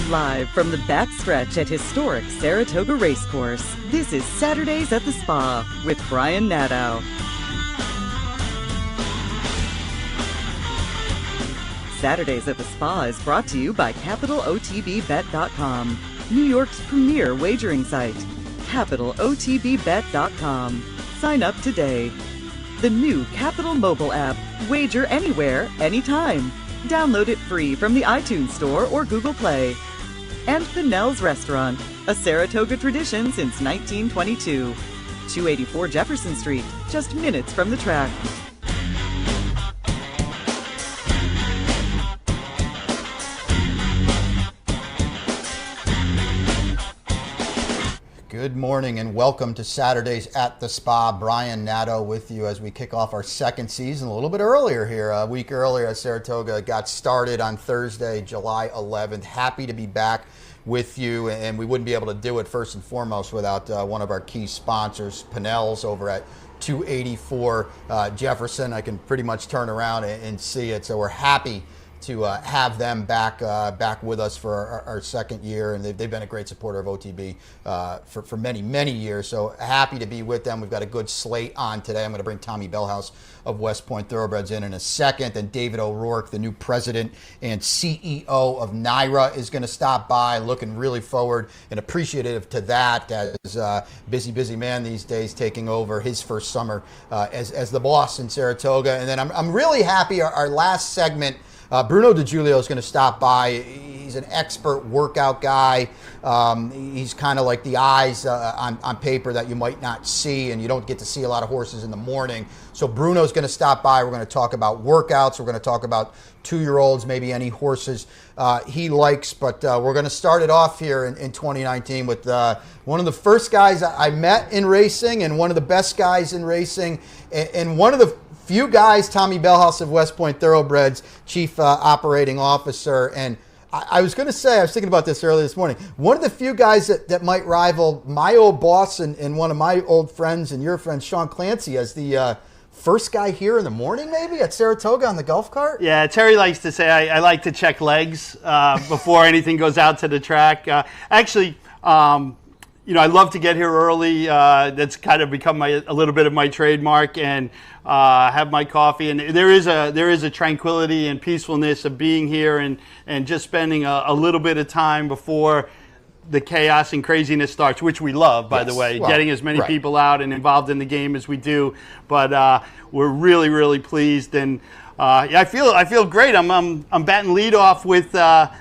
Live from the backstretch at historic Saratoga Racecourse, this is Saturdays at the Spa with BRIAN NADEAU. Saturdays at the Spa is brought to you by CapitalOTBBet.com, New York's premier wagering site. CapitalOTBBet.com. Sign up today. The new Capital mobile app. Wager anywhere, anytime. Download it free from the iTunes Store or Google Play. And Pinnell's Restaurant, a Saratoga tradition since 1922. 284 Jefferson Street, just minutes from the track. Good morning and welcome to Saturdays at the Spa. BRIAN NADEAU with you as we kick off our second season a little bit earlier here, a week earlier as Saratoga got started on Thursday, July 11th. Happy to be back with you, and we wouldn't be able to do it first and foremost without one of our key sponsors, Pinnell's over at 284 Jefferson. I can pretty much turn around and see it, so we're happy to have them back with us for our second year, and they've been a great supporter of OTB for many years. So happy to be with them. We've got a good slate on today. I'm going to bring Tommy BELLHOUSE of WESTPOINT Thoroughbreds in a second, and David O'Rourke, the new president and CEO of NYRA, is going to stop by. Looking really forward and appreciative to that, as busy man these days, taking over his first summer as the boss in Saratoga. And then I'm really happy our last segment. Bruno DeJulio is going to stop by. He's an expert workout guy. He's kind of like the eyes on paper that you might not see, and you don't get to see a lot of horses in the morning. So Bruno's going to stop by. We're going to talk about workouts. We're going to talk about 2-year-olds, maybe any horses he likes. But we're going to start it off here in 2019 with one of the first guys I met in racing, and one of the best guys in racing, and one of the few guys, Tommy BELLHOUSE of WESTPOINT Thoroughbreds, Chief Operating Officer. And I was going to say, I was thinking about this earlier this morning, one of the few guys that might rival my old boss and one of my old friends and your friend, Sean Clancy, as the first guy here in the morning, maybe, at Saratoga on the golf cart? Yeah, Terry likes to say I like to check legs before anything goes out to the track. I love to get here early. That's kind of become a little bit of my trademark, and have my coffee. And there is a tranquility and peacefulness of being here and just spending a little bit of time before the chaos and craziness starts, which we love, by the way, getting as many people out and involved in the game as we do. But we're really pleased, and I feel great. I'm batting leadoff with a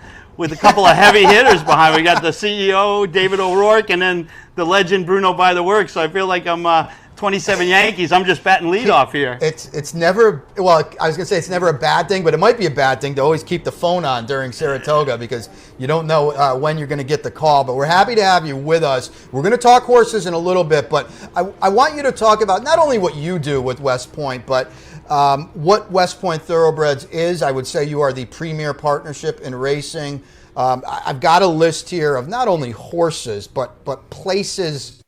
couple of heavy hitters behind. We got the CEO, David O'Rourke, and then the legend, Bruno by the work. So I feel like I'm 27 Yankees. I'm just batting leadoff here. It's never, well, I was going to say it's never a bad thing, but it might be a bad thing to always keep the phone on during Saratoga because you don't know when you're going to get the call. But we're happy to have you with us. We're going to talk horses in a little bit, but I want you to talk about not only what you do with WestPoint, but what WestPoint Thoroughbreds is. I would say you are the premier partnership in racing. I've got a list here of not only horses, but places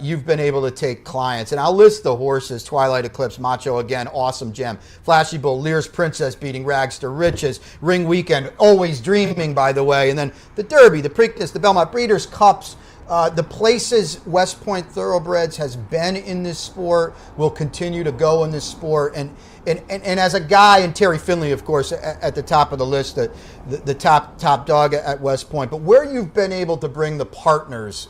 you've been able to take clients. And I'll list the horses: Twilight Eclipse, Macho Again, Awesome Gem, Flashy Bull, Lear's Princess beating Rags to Riches, Ring Weekend, Always Dreaming, by the way, and then the Derby, the Preakness, the Belmont Breeders' Cups. The places WestPoint Thoroughbreds has been in this sport, will continue to go in this sport, and as a guy, and Terry Finley, of course, at the top of the list, the top dog at WestPoint, but where you've been able to bring the partners,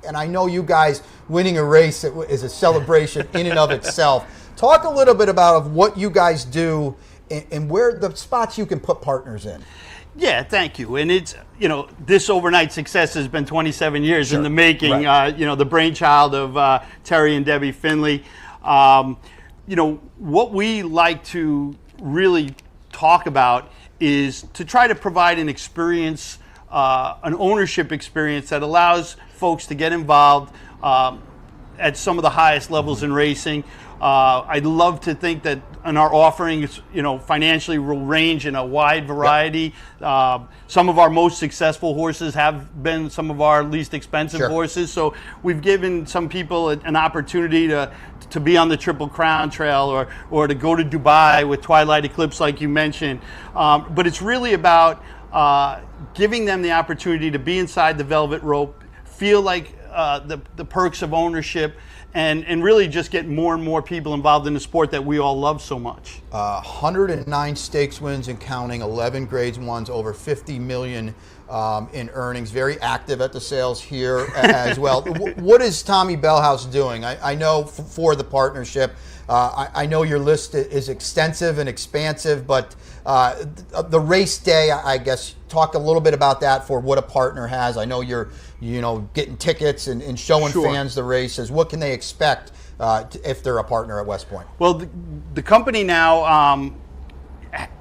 and I know you guys winning a race is a celebration in and of itself. Talk a little bit about what you guys do and where the spots you can put partners in. Yeah, thank you. And it's, this overnight success has been 27 years in the making, the brainchild of Terry and Debbie Finley. What we like to really talk about is to try to provide an experience, an ownership experience that allows folks to get involved at some of the highest levels in racing. I'd love to think that in our offerings, financially will range in a wide variety. Some of our most successful horses have been some of our least expensive horses. So we've given some people an opportunity to be on the Triple Crown Trail or to go to Dubai with Twilight Eclipse, like you mentioned. But it's really about giving them the opportunity to be inside the velvet rope, feel like the perks of ownership, and really just get more and more people involved in the sport that we all love so much. 109 stakes wins and counting, 11 grades ones, over 50 million in earnings. Very active at the sales here as well. What is Tommy Bellhouse doing? I know for the partnership, I know your list is extensive and expansive, but the race day, I guess, talk a little bit about that for what a partner has. I know you're getting tickets and showing fans the races. What can they expect if they're a partner at West Point? Well, the company now,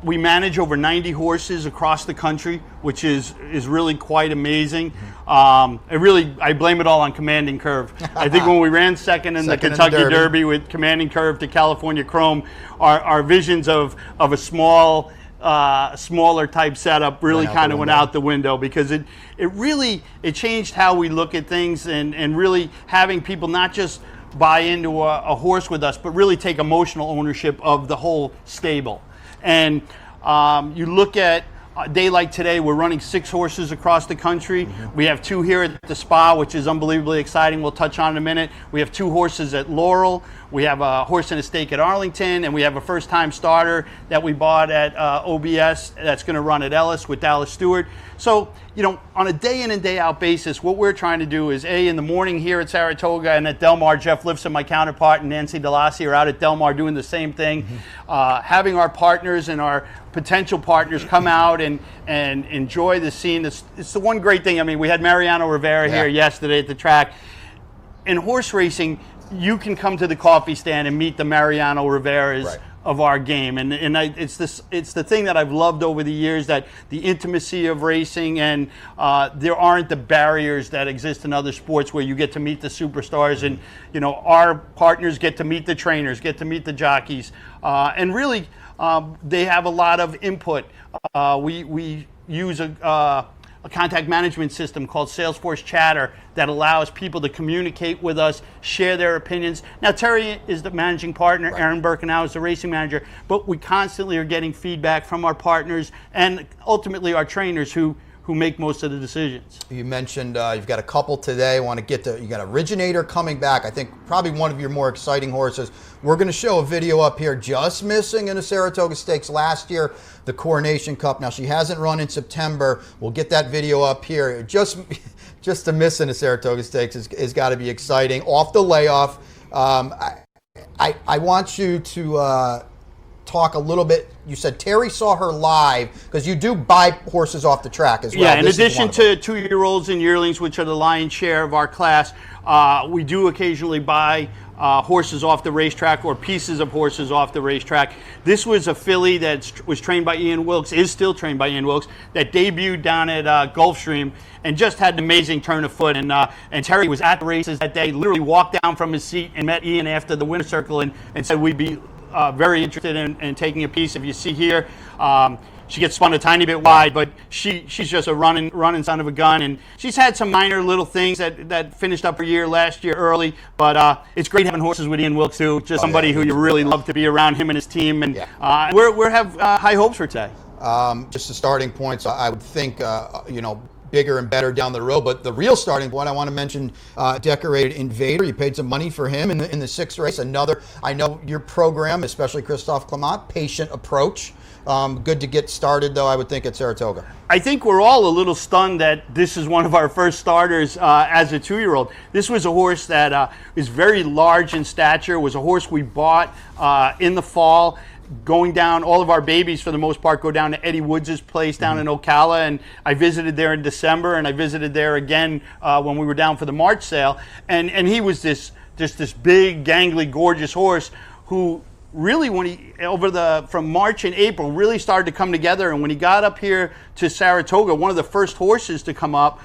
we manage over 90 horses across the country, which is really quite amazing. I blame it all on Commanding Curve. I think when we ran second in the Kentucky Derby with Commanding Curve to California Chrome, our visions of a smaller type setup really kind of went out the window, because it changed how we look at things, and really having people not just buy into a horse with us, but really take emotional ownership of the whole stable. And you look at a day like today, we're running 6 horses across the country. We have 2 here at the Spa, which is unbelievably exciting. We'll touch on in a minute. We have 2 horses at Laurel. We have a horse and a stake at Arlington, and we have a first-time starter that we bought at OBS that's going to run at Ellis with Dallas Stewart. So, on a day in and day out basis, what we're trying to do is, in the morning here at Saratoga and at Del Mar, Jeff Lifson, my counterpart, and Nancy DeLassy are out at Del Mar doing the same thing. Having our partners and our potential partners come out and enjoy the scene. It's the one great thing. I mean, we had Mariano Rivera here yesterday at the track. In horse racing, you can come to the coffee stand and meet the Mariano Riveras of our game, and it's the thing that I've loved over the years, that the intimacy of racing, and there aren't the barriers that exist in other sports where you get to meet the superstars, and our partners get to meet the trainers, get to meet the jockeys, and really they have a lot of input. We use a contact management system called Salesforce Chatter that allows people to communicate with us, share their opinions. Now, Terry is the managing partner, Aaron Birkenau is the racing manager, but we constantly are getting feedback from our partners and ultimately our trainers who make most of the decisions. You mentioned you've got a couple today. You got Originator coming back. I think probably one of your more exciting horses. We're going to show a video up here, just missing in the Saratoga Stakes last year, the Coronation Cup. Now, she hasn't run in September. We'll get that video up here. Just to miss in the Saratoga Stakes is got to be exciting. Off the layoff, I want you to talk a little bit. You said Terry saw her live, because you do buy horses off the track as well. Yeah, in addition to 2-year-olds and yearlings, which are the lion's share of our class, we do occasionally buy horses off the racetrack or pieces of horses off the racetrack. This was a filly that was trained by Ian Wilkes, is still trained by Ian Wilkes, that debuted down at Gulfstream and just had an amazing turn of foot. And Terry was at the races that day, literally walked down from his seat and met Ian after the winner's circle and said we'd be very interested in taking a piece. If you see here, she gets spun a tiny bit wide, but she's just a running son of a gun, and she's had some minor little things that finished up her year last year early, but it's great having horses with Ian Wilkes too, just somebody who you really love to be around, him and his team, and we have high hopes for today. Just the starting points, I would think, bigger and better down the road, but the real starting point, I want to mention Decorated Invader. You paid some money for him in the 6th race. Another, I know your program, especially Christophe Clement, patient approach. Good to get started, though, I would think, at Saratoga. I think we're all a little stunned that this is one of our first starters as a 2-year-old. This was a horse that is very large in stature, was a horse we bought in the fall. Going down, all of our babies for the most part go down to Eddie Woods' place down in Ocala, and I visited there in December, and I visited there again when we were down for the March sale, and he was this big, gangly, gorgeous horse who really, when he from March and April, really started to come together. And when he got up here to Saratoga, one of the first horses to come up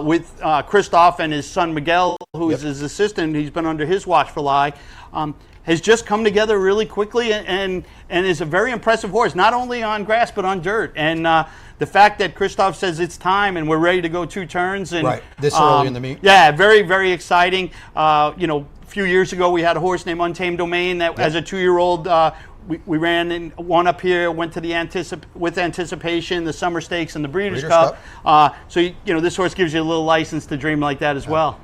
with Christophe and his son Miguel, who is his assistant, he's been under his watchful eye. has just come together really quickly and is a very impressive horse, not only on grass but on dirt. And the fact that Christoph says it's time and we're ready to go 2 turns. And, right, this early in the meet. Yeah, very, very exciting. You know, a few years ago we had a horse named Untamed Domain that as a 2-year-old, we ran in one up here, went to the with anticipation, the Summer Stakes and the Breeders' Cup. So, you know, this horse gives you a little license to dream like that as well.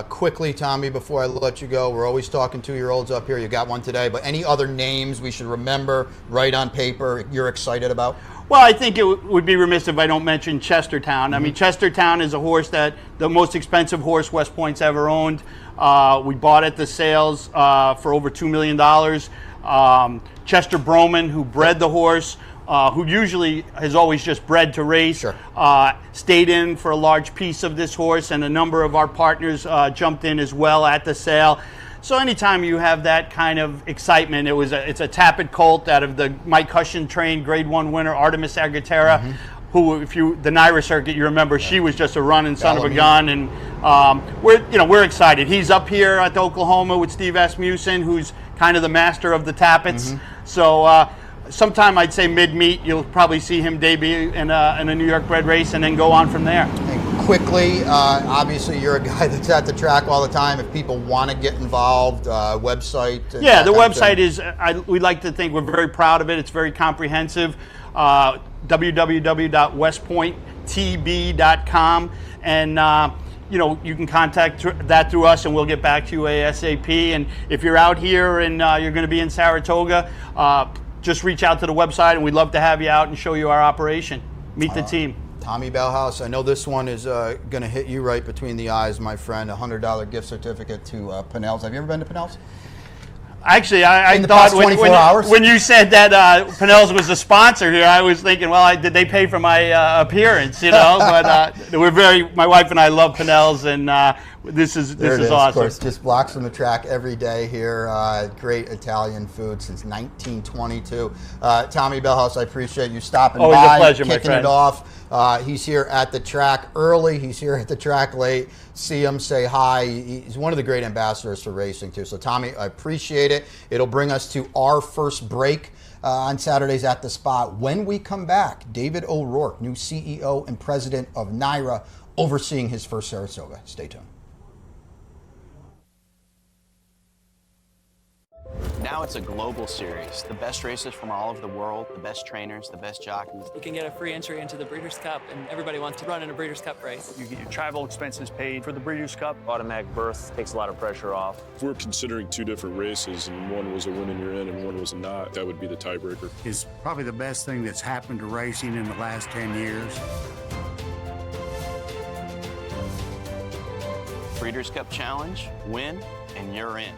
Quickly, Tommy, before I let you go, we're always talking 2-year-olds up here. You got one today, but any other names we should remember, write on paper, you're excited about? Well, I think it would be remiss if I don't mention Chestertown. I mean, Chestertown is a horse that the most expensive horse West Point's ever owned. We bought at the sales for over $2 million. Chester Broman, who bred the horse, who usually has always just bred to race, stayed in for a large piece of this horse, and a number of our partners jumped in as well at the sale. So anytime you have that kind of excitement, it's a Tappet colt out of the Mike Hushin trained Grade 1 winner Artemis Agatera, who, if you the NYRA circuit, you remember she was just a running son of a gun, and we're excited. He's up here at Oklahoma with Steve Asmussen, who's kind of the master of the Tappets. So sometime I'd say mid-meet, you'll probably see him debut in a New York bred race and then go on from there. And quickly, obviously you're a guy that's at the track all the time. If people want to get involved, website. Yeah, the website is, we like to think we're very proud of it. It's very comprehensive. www.westpointtb.com. And you know, you can contact that through us and we'll get back to you ASAP. And if you're out here and you're going to be in Saratoga, just reach out to the website and we'd love to have you out and show you our operation. Meet the team. Tommy Bellhouse, I know this one is going to hit you right between the eyes, my friend. A $100 gift certificate to Pinnell's. Have you ever been to Pinnell's? Actually, I thought when you said that Pinnell's was a sponsor here, I was thinking, well, did they pay for my appearance? You know, but my wife and I love Pinnell's, and this is awesome. Of course, just blocks from the track every day here. Great Italian food since 1922. Tommy Bellhouse, I appreciate you stopping by. Always a pleasure, my friend. Kicking it off. He's here at the track early. He's here at the track late. See him, say hi. He's one of the great ambassadors for racing, too. So, Tommy, I appreciate it. It'll bring us to our first break on Saturdays at the Spa. When we come back, David O'Rourke, new CEO and president of NYRA, overseeing his first Saratoga. Stay tuned. Now it's a global series. The best racers from all over the world, the best trainers, the best jockeys. You can get a free entry into the Breeders' Cup, and everybody wants to run in a Breeders' Cup race. You get your travel expenses paid for the Breeders' Cup. Automatic berth takes a lot of pressure off. If we're considering 2 different races and one was a win and you're in and one was not, that would be the tiebreaker. It's probably the best thing that's happened to racing in the last 10 years. Breeders' Cup Challenge, win, and you're in.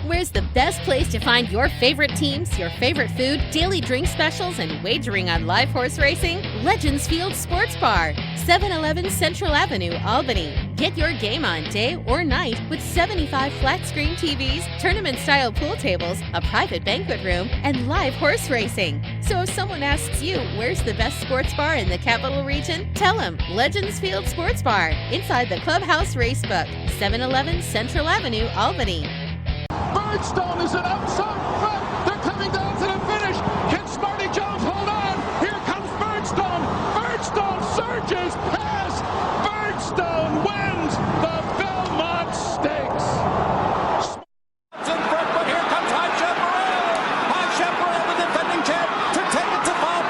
Where's the best place to find your favorite teams, your favorite food, daily drink specials, and wagering on live horse racing? Legends Field Sports Bar, 711 Central Avenue, Albany. Get your game on day or night with 75 flat-screen TVs, tournament-style pool tables, a private banquet room, and live horse racing. So if someone asks you, where's the best sports bar in the Capital Region? Tell them Legends Field Sports Bar, inside the Clubhouse Racebook, 711 Central Avenue, Albany. Birdstone is an outside front. They're coming down to the finish. Can Smarty Jones hold on? Here comes Birdstone. Birdstone surges past. Birdstone wins the Belmont Stakes. In front, but here comes High Chaparral. High Chaparral, the defending champ, to take it to Bob.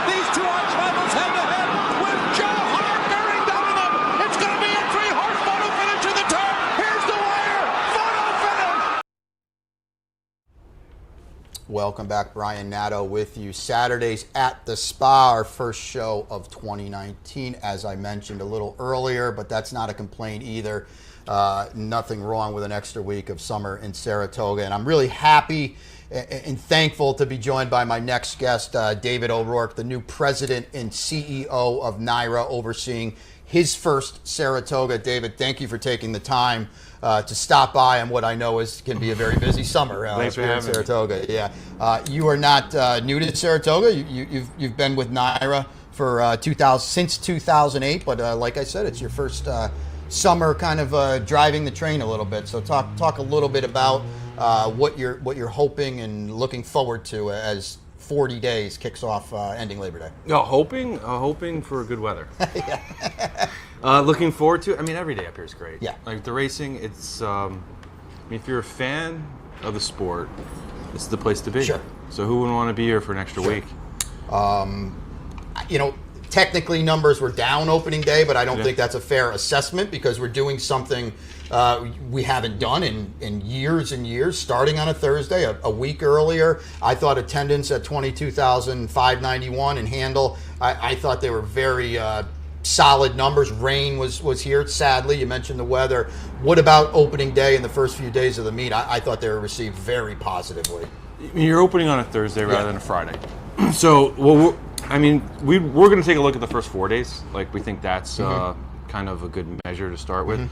These two arch rivals head to head with Joe Hart bearing down on them. It's going to be a 3-horse photo finish in the turn. Here's the wire. Photo finish. Welcome back, Brian Nadeau with you. Saturdays at the Spa, our first show of 2019. As I mentioned a little earlier, but that's not a complaint either. Nothing wrong with an extra week of summer in Saratoga. And I'm really happy and thankful to be joined by my next guest, David O'Rourke, the new president and CEO of NYRA, overseeing his first Saratoga. David, thank you for taking the time to stop by on what I know can be a very busy summer Thanks for here in having Saratoga. Me. Yeah, you are not new to Saratoga. You've been with NYRA for since 2008. But like I said, it's your first summer kind of driving the train a little bit. So talk a little bit about what you're hoping and looking forward to as 40 days kicks off ending Labor Day. No, hoping for good weather. Looking forward to it. I mean, every day up here is great. Yeah. Like the racing, it's. I mean, if you're a fan of the sport, this is the place to be. Sure. So who wouldn't want to be here for an extra week? You know, technically numbers were down opening day, but I don't think that's a fair assessment because we're doing something we haven't done in years and years, starting on a Thursday, a week earlier. I thought attendance at 22,591 and handle, I thought they were very solid numbers. Rain was here, sadly. You mentioned the weather. What about opening day and the first few days of the meet? I thought they were received very positively. You're opening on a Thursday rather than a Friday. So, we're going to take a look at the first 4 days. Like, we think that's kind of a good measure to start with.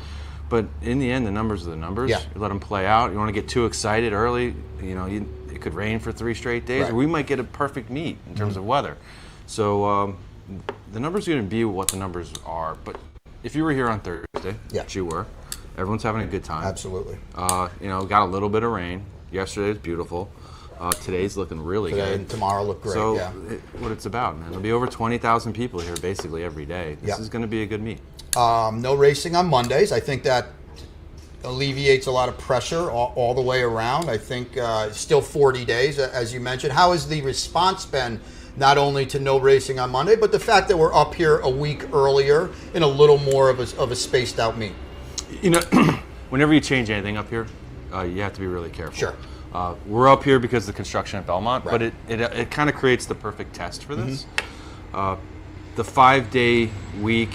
But in the end, the numbers are the numbers. Yeah. You let them play out. You want to get too excited early. You know, it could rain for 3 straight days, or we might get a perfect meet in terms of weather. So, the numbers are going to be what the numbers are. But if you were here on Thursday, which you were, everyone's having a good time. Absolutely. You know, got a little bit of rain. Yesterday was beautiful. Today's looking really good. And tomorrow look great. So, what it's about, man. There'll be over 20,000 people here basically every day. This is going to be a good meet. No racing on Mondays. I think that alleviates a lot of pressure all the way around. I think still 40 days, as you mentioned. How has the response been, not only to no racing on Monday, but the fact that we're up here a week earlier in a little more of a spaced out meet? You know, whenever you change anything up here, you have to be really careful. Sure. We're up here because of the construction at Belmont, but it kind of creates the perfect test for this. The 5-day week,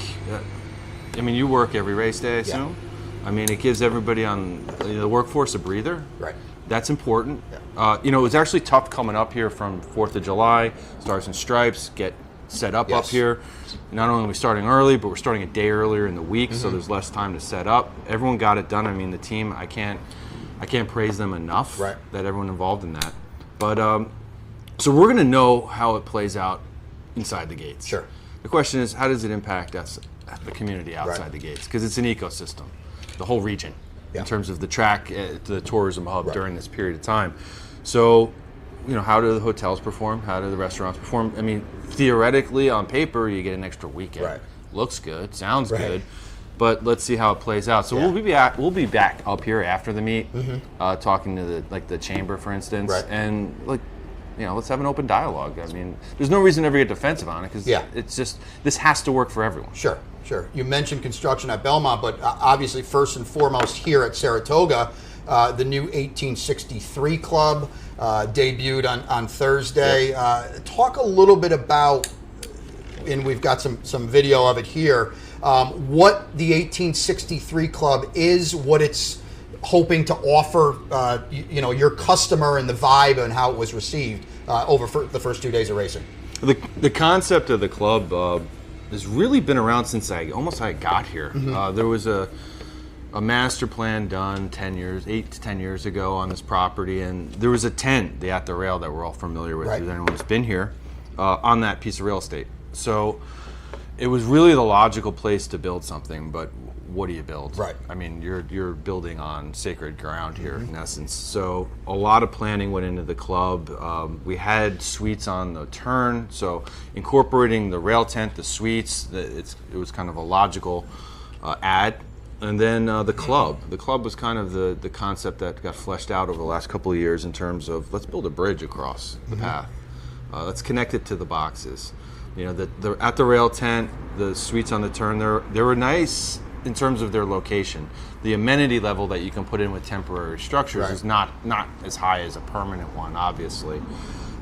I mean, you work every race day, I assume. I mean, it gives everybody on the workforce a breather. Right. That's important. You know, it was actually tough coming up here from 4th of July, Stars and Stripes, get set up here. Not only are we starting early, but we're starting a day earlier in the week, so there's less time to set up. Everyone got it done. I mean, the team, I can't praise them enough that everyone involved in that. But so we're going to know how it plays out inside the gates. Sure. The question is, how does it impact us, the community outside the gates? Because it's an ecosystem, the whole region, in terms of the track, the tourism hub during this period of time. So, you know, how do the hotels perform? How do the restaurants perform? I mean, theoretically, on paper, you get an extra weekend. Looks good, sounds good. But let's see how it plays out. So we'll be back up here after the meet, talking to the chamber, for instance, and let's have an open dialogue. I mean, there's no reason to ever get defensive on it because it's just this has to work for everyone. Sure. You mentioned construction at Belmont, but obviously first and foremost here at Saratoga, the new 1863 club debuted on Thursday. Talk a little bit about, and we've got some video of it here. What the 1863 Club is, what it's hoping to offer, your customer and the vibe and how it was received over the first 2 days of racing. The concept of the club has really been around since I got here. There was a master plan done 8 to 10 years ago on this property, and there was a tent, the At the Rail, that we're all familiar with, if anyone who's been here, on that piece of real estate. So it was really the logical place to build something, but what do you build? I mean, you're building on sacred ground here, in essence. So a lot of planning went into the club. We had suites on the turn, so incorporating the rail tent, the suites, it was kind of a logical add. And then the club. The club was kind of the concept that got fleshed out over the last couple of years in terms of let's build a bridge across the path. Let's connect it to the boxes. You know, the At the Rail tent, the suites on the turn, they were nice in terms of their location. The amenity level that you can put in with temporary structures is not as high as a permanent one, obviously.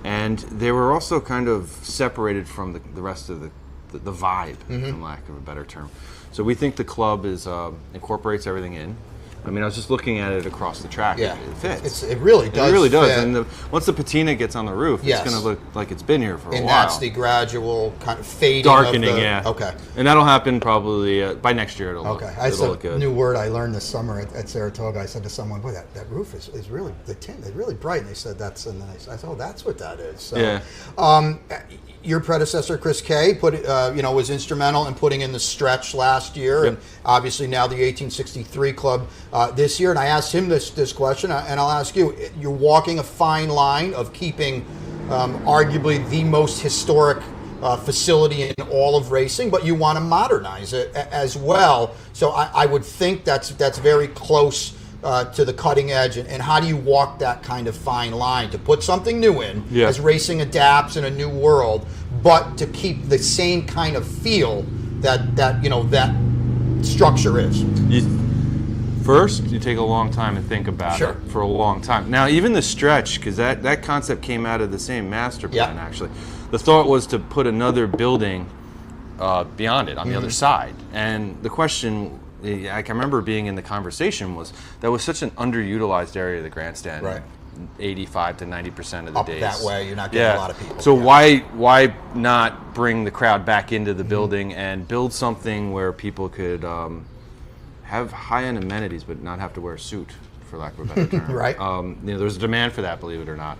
And they were also kind of separated from the rest of the vibe, for lack of a better term. So we think the club incorporates everything in. I mean, I was just looking at it across the track. Yeah. It fits. It really does. It really does. Fit. And once the patina gets on the roof, it's going to look like it's been here for a while. And that's the gradual kind of fading darkening, of the, Okay. And that'll happen probably by next year. It'll look good. A new word I learned this summer at Saratoga. I said to someone, "Boy, that roof is really the tint is really bright." And they said that's, and then I said, "Oh, that's what that is." So, your predecessor, Chris Kay, was instrumental in putting in the stretch last year, and obviously now the 1863 Club this year. And I asked him this question, and I'll ask you: you're walking a fine line of keeping arguably the most historic facility in all of racing, but you want to modernize it as well. So I would think that's very close to the cutting edge. And how do you walk that kind of fine line to put something new in as racing adapts in a new world, but to keep the same kind of feel that structure is? First, you take a long time and think about it for a long time. Now, even the stretch, because that concept came out of the same master plan, actually. The thought was to put another building beyond it on the other side. And the question, I can remember being in the conversation, was that was such an underutilized area of the grandstand. 85 to 90% of the days. Up that way, you're not getting a lot of people. So why not bring the crowd back into the building and build something where people could have high-end amenities but not have to wear a suit, for lack of a better term. There's a demand for that, believe it or not.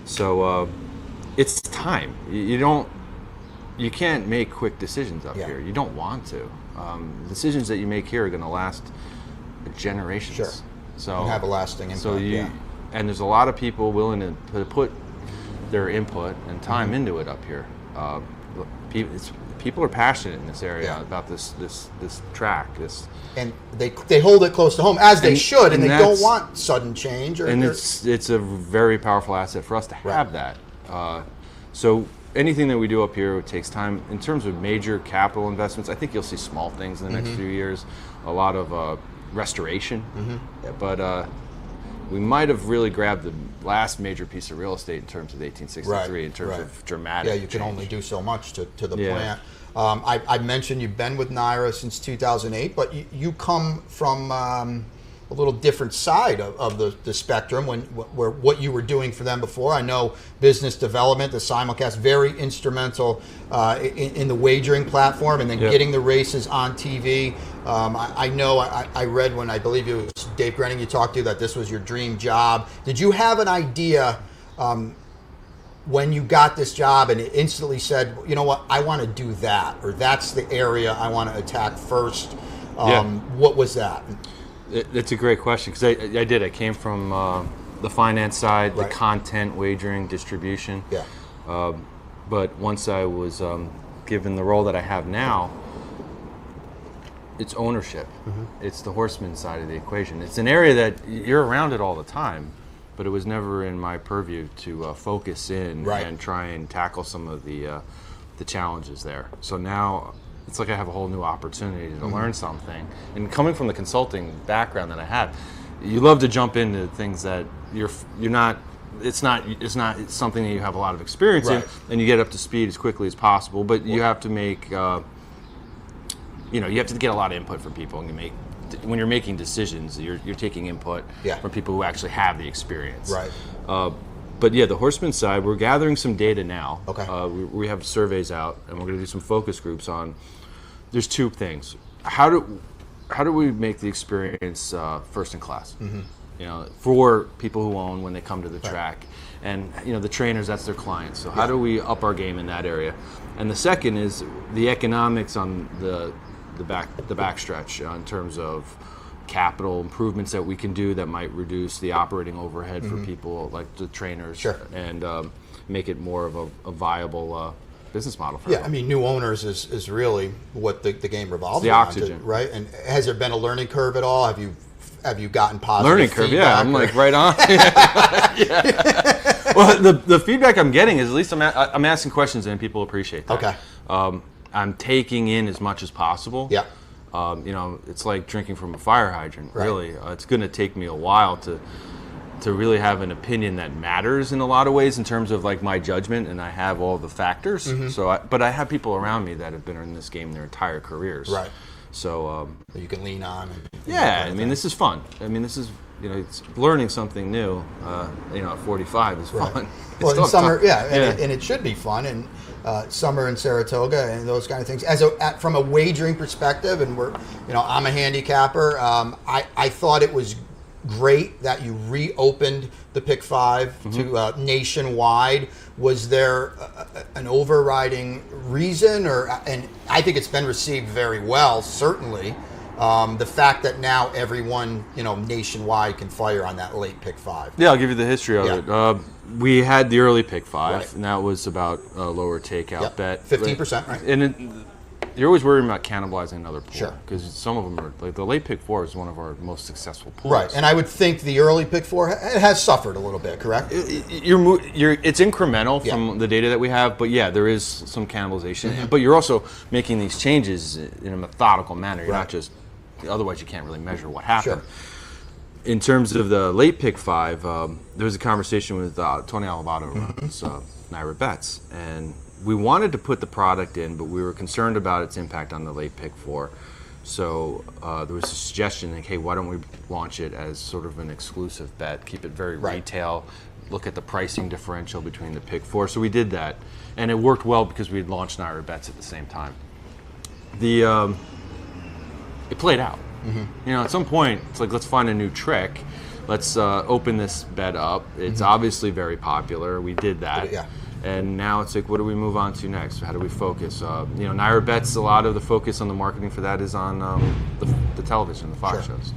So it's time. You can't make quick decisions up here. You don't want to. Decisions that you make here are going to last generations. So and have a lasting impact. And there's a lot of people willing to put their input and time into it up here. People are passionate in this area about this track. And they hold it close to home, as they should, and they don't want sudden change. It's a very powerful asset for us to have that. So anything that we do up here, it takes time. In terms of major capital investments, I think you'll see small things in the next few years. A lot of restoration, but we might have really grabbed the last major piece of real estate in terms of 1863, in terms of dramatic you can only do so much to the plant. I mentioned you've been with NYRA since 2008, but you come from a little different side of the spectrum where what you were doing for them before. I know business development, the simulcast, very instrumental in the wagering platform, and then getting the races on TV. I know I read when I believe it was Dave Grenning you talked to that this was your dream job. Did you have an idea when you got this job and it instantly said, you know what, I want to do that, or that's the area I want to attack first? What was that? It's a great question, because I did. I came from the finance side, the content, wagering, distribution. But once I was given the role that I have now, it's ownership. It's the horseman side of the equation. It's an area that you're around it all the time, but it was never in my purview to focus in and try and tackle some of the challenges there. So now it's like I have a whole new opportunity to learn something. And coming from the consulting background that I have, you love to jump into things that you're not. It's something that you have a lot of experience in, and you get up to speed as quickly as possible. But you have to make, you have to get a lot of input from people, and when you're making decisions, you're taking input from people who actually have the experience. But yeah, the horseman side, we're gathering some data now. We have surveys out, and we're going to do some focus groups on. There's two things. How do we make the experience first in class? For people who own when they come to the track, and the trainers, that's their clients. So how do we up our game in that area? And the second is the economics on the backstretch in terms of capital improvements that we can do that might reduce the operating overhead for people like the trainers, and make it more of a viable business model for them. I mean, new owners is really what the game revolves around. The oxygen, right? And has there been a learning curve at all? Have you gotten positive learning curve? Feedback I'm like right on. Well, the feedback I'm getting is at least I'm asking questions and people appreciate that. I'm taking in as much as possible. It's like drinking from a fire hydrant. Really, it's going to take me a while to really have an opinion that matters in a lot of ways in terms of like my judgment, and I have all the factors. But I have people around me that have been in this game their entire careers. So you can lean on. I mean, this is fun. I mean, this is it's learning something new. At 45 is fun. Well, in summer, and it should be fun. And summer in Saratoga and those kind of things. From a wagering perspective, and I'm a handicapper. I thought it was great that you reopened the Pick 5 to nationwide. Was there an overriding reason, and I think it's been received very well, certainly. The fact that now everyone, nationwide can fire on that late Pick 5. Yeah, I'll give you the history of it. We had the early Pick 5, and that was about a lower takeout bet. 15%, right? And you're always worried about cannibalizing another pool. Sure. Because some of them are, like the late Pick 4 is one of our most successful pools. Right, and I would think the early Pick 4 it has suffered a little bit, correct? It's incremental from the data that we have, but yeah, there is some cannibalization. But you're also making these changes in a methodical manner. You're not just, otherwise you can't really measure what happened. Sure. In terms of the late Pick 5, there was a conversation with Tony Alavato, who runs NYRA Bets, and we wanted to put the product in, but we were concerned about its impact on the late Pick 4. So there was a suggestion, like, hey, why don't we launch it as sort of an exclusive bet, keep it very retail, look at the pricing differential between the Pick 4. So we did that, and it worked well because we had launched NYRA Bets at the same time. It played out. At some point, it's like, let's find a new trick. Let's open this bet up. It's obviously very popular. We did that. And now it's like, what do we move on to next? How do we focus? NYRA Bets, a lot of the focus on the marketing for that is on the television, the Fox shows.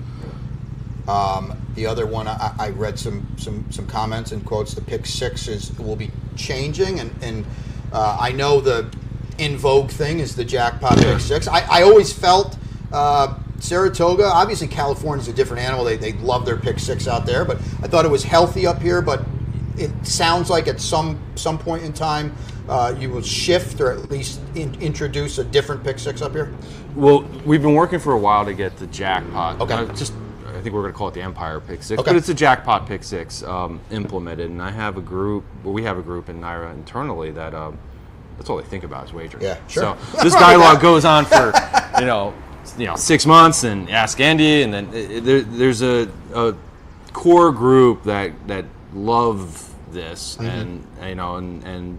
The other one, I read some comments and quotes. The Pick 6 will be changing, and I know the in vogue thing is the jackpot Pick 6. I always felt Saratoga, obviously California's a different animal. They love their Pick 6 out there, but I thought it was healthy up here. But it sounds like at some point in time you will shift or at least introduce a different Pick 6 up here. Well, we've been working for a while to get the jackpot. Okay. I think we're going to call it the Empire Pick 6, but it's a jackpot Pick 6 implemented. And I have a group, we have a group in NYRA internally that that's all they think about is wagering. Yeah, sure. So this dialogue goes on for 6 months, and ask Andy, and then there's a core group that love this, and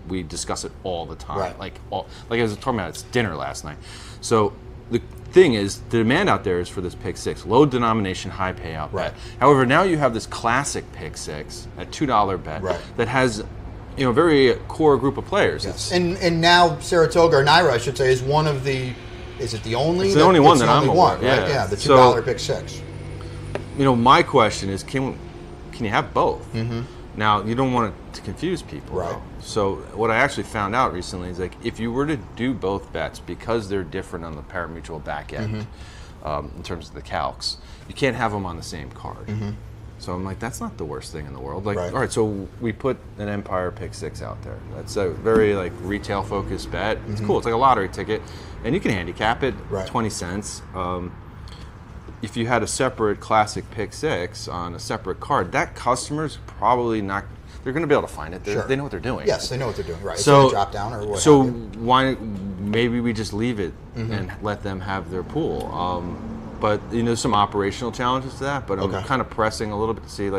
we discuss it all the time. Right. Like I was talking about, it's dinner last night. So the thing is, the demand out there is for this Pick 6, low denomination, high payout bet. However, now you have this classic Pick 6, a $2 bet that has a very core group of players. Yes. And now Saratoga, or NYRA, I should say, is one of the. Is it the only? It's the only one that I'm aware of. Yeah, the $2 Pick 6. My question is, can you have both? Now, you don't want it to confuse people. Right. Though. So what I actually found out recently is, like, if you were to do both bets, because they're different on the pari-mutuel back end in terms of the calcs, you can't have them on the same card. So I'm like, that's not the worst thing in the world. Like, all right, so we put an Empire Pick 6 out there. That's a very retail focused bet. It's cool. It's like a lottery ticket, and you can handicap it 20 cents. If you had a separate classic Pick 6 on a separate card, that customer's probably not. They're going to be able to find it. They know what they're doing. Yes, they know what they're doing. Right. So it's drop down or what. So why? Maybe we just leave it and let them have their pool. But some operational challenges to that. But I'm kind of pressing a little bit to see,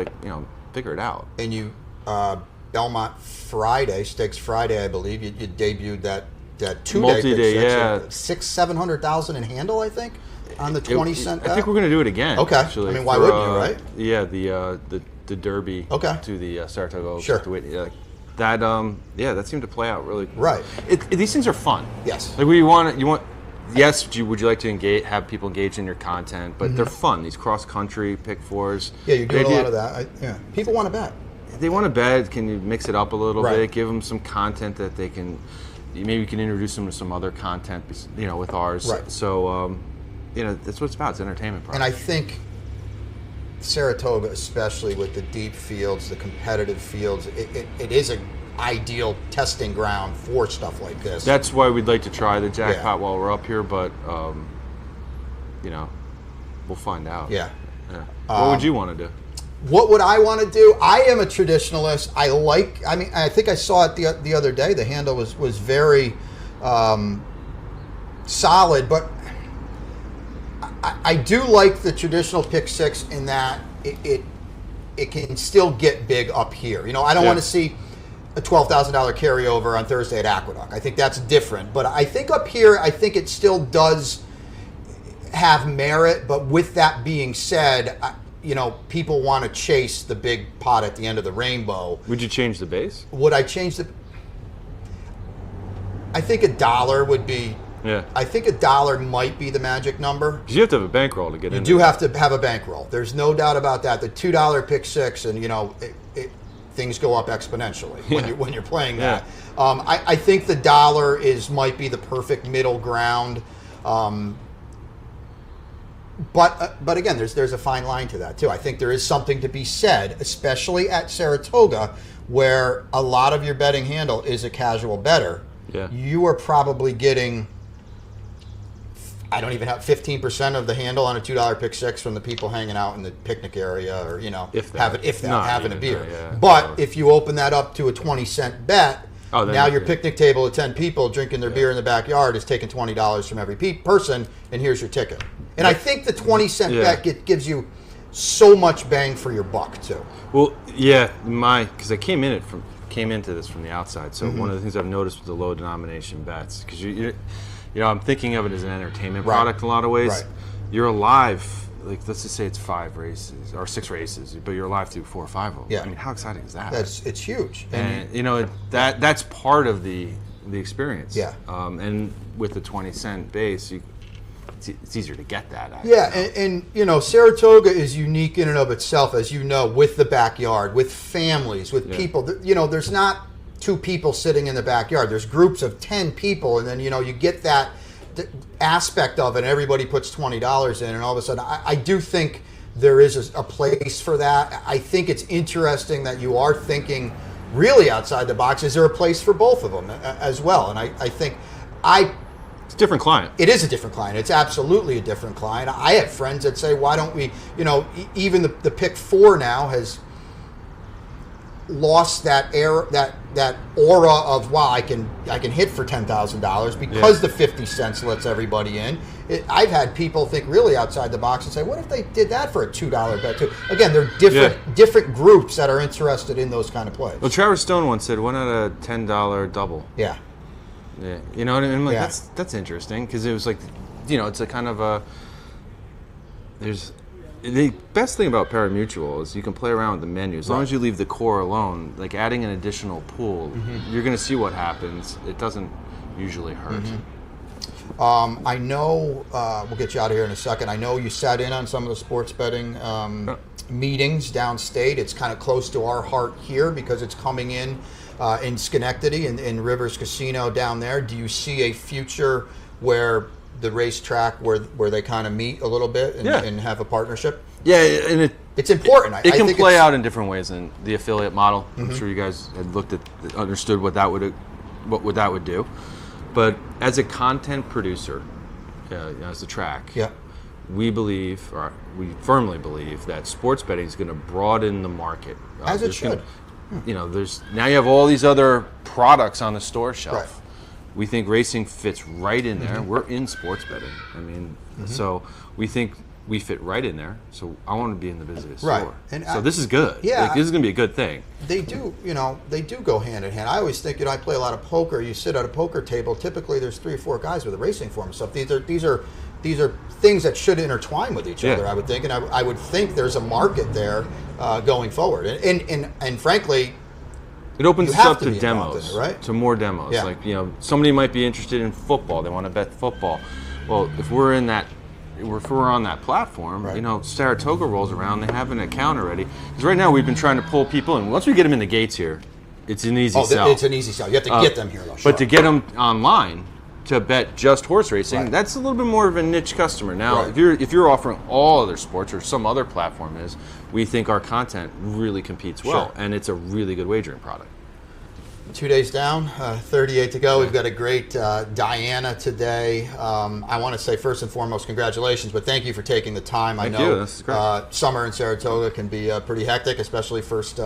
figure it out. And you, Belmont Friday, Stakes Friday, I believe you debuted that 2-day multi-day, Pick 6, 700,000 in handle, I think, on the 20-cent bet. I think we're going to do it again. Okay. Actually, I mean, why wouldn't you, right? Yeah, the Derby to the Saratoga. Sure. That seemed to play out really. Right. These things are fun. Yes. Like yes, would you like to have people engage in your content, but they're fun. These cross-country Pick 4s. Yeah, you're doing a lot of that. People want to bet. They want to bet. Can you mix it up a little bit? Give them some content that they can. Maybe you can introduce them to some other content, with ours. Right. So, that's what it's about. It's entertainment product. And I think Saratoga, especially with the deep fields, the competitive fields, it is an ideal testing ground for stuff like this. That's why we'd like to try the jackpot while we're up here, but we'll find out. Yeah. What would you want to do? What would I want to do? I am a traditionalist. I think I saw it the other day. The handle was very solid, but I do like the traditional Pick 6 in that it can still get big up here. I don't want to see a $12,000 carryover on Thursday at Aqueduct. I think that's different. But I think up here, I think it still does have merit. But with that being said, you know, people want to chase the big pot at the end of the rainbow. Would you change the base? Would I change the? I think $1 would be. Yeah. I think $1 might be the magic number. Because you have to have a bankroll to get in. You do have to have a bankroll. There's no doubt about that. The $2 pick six, and you know, things go up exponentially when you're playing that. I think the $1 might be the perfect middle ground. But again, there's a fine line to that too. I think there is something to be said, especially at Saratoga, where a lot of your betting handle is a casual bettor. Yeah. You are probably getting, I don't even have 15% of the handle on a $2 pick six from the people hanging out in the picnic area, or you know, having a beer. But if you open that up to a 20-cent bet, now your picnic table of 10 people drinking their beer in the backyard is taking $20 from every person, and here's your ticket. And I think the 20-cent bet gives you so much bang for your buck too. Well, yeah, because I came into this from the outside. So one of the things I've noticed with the low denomination bets, because you know, I'm thinking of it as an entertainment product in a lot of ways. Right. You're alive, like let's just say it's 5 races or 6 races, but you're alive through 4 or 5 of them. Yeah. I mean, how exciting is that? It's huge. And you know, that's part of the experience. Yeah. And with the 20-cent base, it's easier to get that. And you know, Saratoga is unique in and of itself, as you know, with the backyard, with families, with people. You know, there's not 2 people sitting in the backyard. There's groups of 10 people, and then you know you get that aspect of it. And everybody puts $20 in, and all of a sudden, I do think there is a place for that. I think it's interesting that you are thinking really outside the box. Is there a place for both of them as well? And I think it's a different client. It is a different client. It's absolutely a different client. I have friends that say, why don't we, you know, even the pick 4 now has lost that aura of, wow, I can hit for $10,000 because the 50 cents lets everybody in. I've had people think really outside the box and say, what if they did that for a $2 bet too? Again, they're different groups that are interested in those kind of plays. Well, Travis Stone once said, why not a $10 double? Yeah. Yeah, you know what I mean? Like, that's interesting, because it was like, you know, it's a kind of a, the best thing about pari-mutuel is you can play around with the menu. As long as you leave the core alone, like adding an additional pool, you're going to see what happens. It doesn't usually hurt. I know, we'll get you out of here in a second. I know you sat in on some of the sports betting meetings downstate. It's kind of close to our heart here because it's coming in Schenectady, in Rivers Casino down there. Do you see a future where the racetrack where they kind of meet a little bit and have a partnership? Yeah, and it's important. It can play out in different ways than the affiliate model. I'm sure you guys had understood what that would do. But as a content producer, as a track, we firmly believe that sports betting is going to broaden the market. As it should. You know, now you have all these other products on the store shelf. Right. We think racing fits right in there. We're in sports betting. I mean, so we think we fit right in there. So I want to be in the business store. And so this is good. Yeah, like, this is going to be a good thing. They do go hand in hand. I always think, I play a lot of poker. You sit at a poker table. Typically, there's 3 or 4 guys with a racing form and stuff. These are things that should intertwine with each other, I would think, and I would think there's a market there going forward. And frankly, it opens us up to demos, right? To more demos. Yeah. Like, you know, somebody might be interested in football. They want to bet football. Well, if we're on that platform, you know, Saratoga rolls around. They have an account already. Because right now we've been trying to pull people in. Once we get them in the gates here, it's an easy sell. It's an easy sell. You have to get them here, though. But to get them online to bet just horse racing, that's a little bit more of a niche customer. Now, if you're offering all other sports or some other platform is, we think our content really competes well, and it's a really good wagering product. 2 days down, 38 to go. We've got a great Diana today. I want to say first and foremost, congratulations, but thank you for taking the time. Thank you. This is great. Summer in Saratoga can be pretty hectic, especially first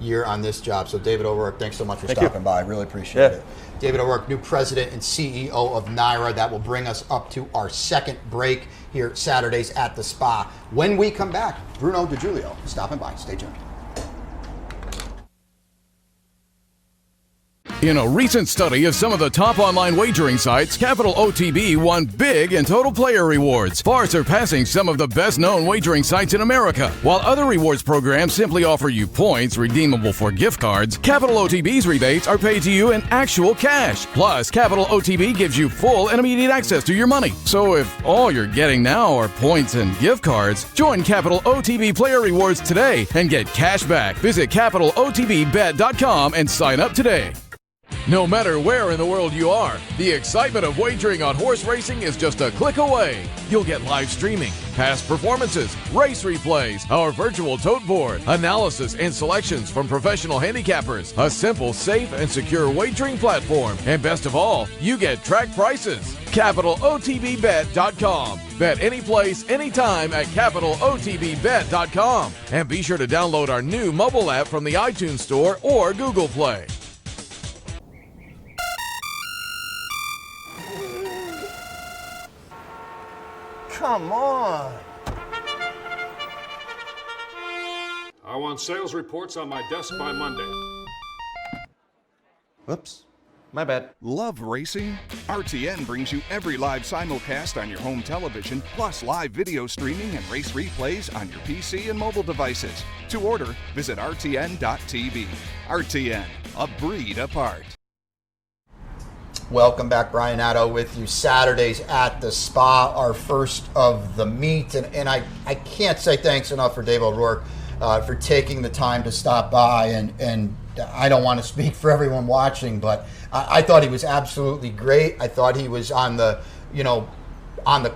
year on this job. So David O'Rourke, thanks so much for stopping by. Really appreciate it. David O'Rourke, new president and CEO of NYRA. That will bring us up to our second break here Saturdays at the Spa. When we come back, Bruno DeJulio stopping by. Stay tuned. In a recent study of some of the top online wagering sites, Capital OTB won big in total player rewards, far surpassing some of the best-known wagering sites in America. While other rewards programs simply offer you points redeemable for gift cards, Capital OTB's rebates are paid to you in actual cash. Plus, Capital OTB gives you full and immediate access to your money. So if all you're getting now are points and gift cards, join Capital OTB Player Rewards today and get cash back. Visit CapitalOTBBet.com and sign up today. No matter where in the world you are, the excitement of wagering on horse racing is just a click away. You'll get live streaming, past performances, race replays, our virtual tote board, analysis and selections from professional handicappers, a simple, safe, and secure wagering platform, and best of all, you get track prices. CapitalOTBBet.com. Bet any place, anytime at CapitalOTBBet.com. And be sure to download our new mobile app from the iTunes Store or Google Play. Come on. I want sales reports on my desk by Monday. Whoops. My bad. Love racing? RTN brings you every live simulcast on your home television, plus live video streaming and race replays on your PC and mobile devices. To order, visit rtn.tv. RTN, a breed apart. Welcome back, Brian Nadeau with you. Saturdays at the Spa, our first of the meet. And I can't say thanks enough for Dave O'Rourke for taking the time to stop by. And I don't want to speak for everyone watching, but I thought he was absolutely great. I thought he was on the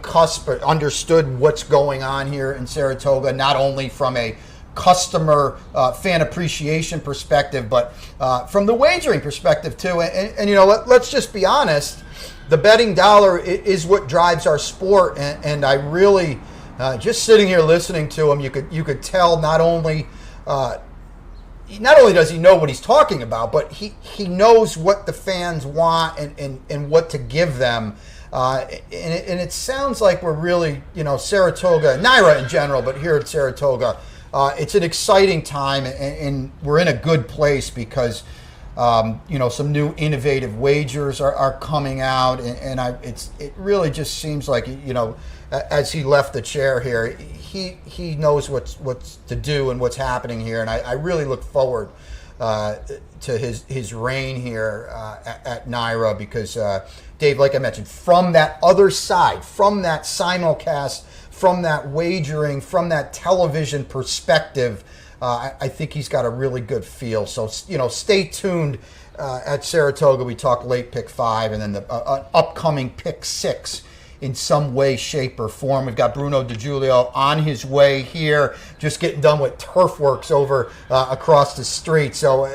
cusp, but understood what's going on here in Saratoga, not only from a customer fan appreciation perspective, but from the wagering perspective too. And you know, let's just be honest, the betting dollar is what drives our sport. And I really, just sitting here listening to him, you could tell not only does he know what he's talking about, but he knows what the fans want and what to give them. And it sounds like we're really, Saratoga, NYRA in general, but here at Saratoga, it's an exciting time, and we're in a good place because, some new innovative wagers are coming out, and it really just seems like, as he left the chair here, he knows what's to do and what's happening here, and I really look forward to his reign here at NYRA because, Dave, like I mentioned, from that other side, from that simulcast, from that wagering, from that television perspective, I think he's got a really good feel. So, stay tuned at Saratoga. We talk late pick 5 and then the upcoming pick 6 in some way, shape, or form. We've got Bruno DeJulio on his way here, just getting done with turf works over across the street. So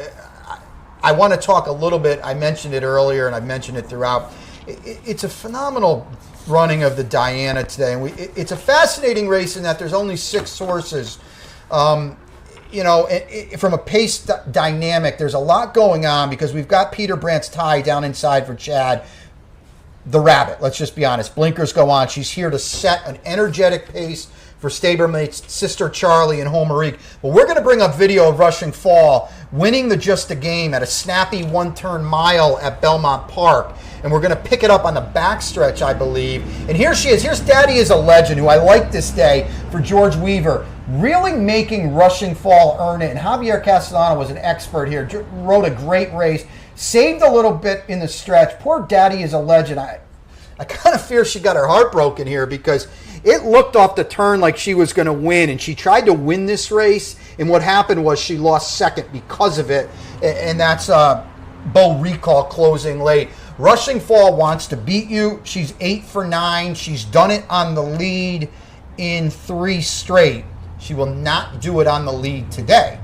I want to talk a little bit. I mentioned it earlier and I've mentioned it throughout. It's a phenomenal running of the Diana today, and it's a fascinating race in that there's only 6 horses. From a pace dynamic, there's a lot going on because we've got Peter Brandt's tie down inside for Chad, the rabbit. Let's just be honest. Blinkers go on. She's here to set an energetic pace for stablemates Sister Charlie and Homerique. But we're going to bring up video of Rushing Fall winning the Just a Game at a snappy one-turn mile at Belmont Park. And we're going to pick it up on the backstretch, I believe. And here she is. Here's Daddy is a Legend, who I like this day for George Weaver, really making Rushing Fall earn it. And Javier Castellano was an expert here, rode a great race, saved a little bit in the stretch. Poor Daddy is a Legend. I kind of fear she got her heart broken here because it looked off the turn like she was going to win, and she tried to win this race, and what happened was she lost second because of it, and that's Bo Recall closing late. Rushing Fall wants to beat you. She's 8 for 9. She's done it on the lead in 3 straight. She will not do it on the lead today.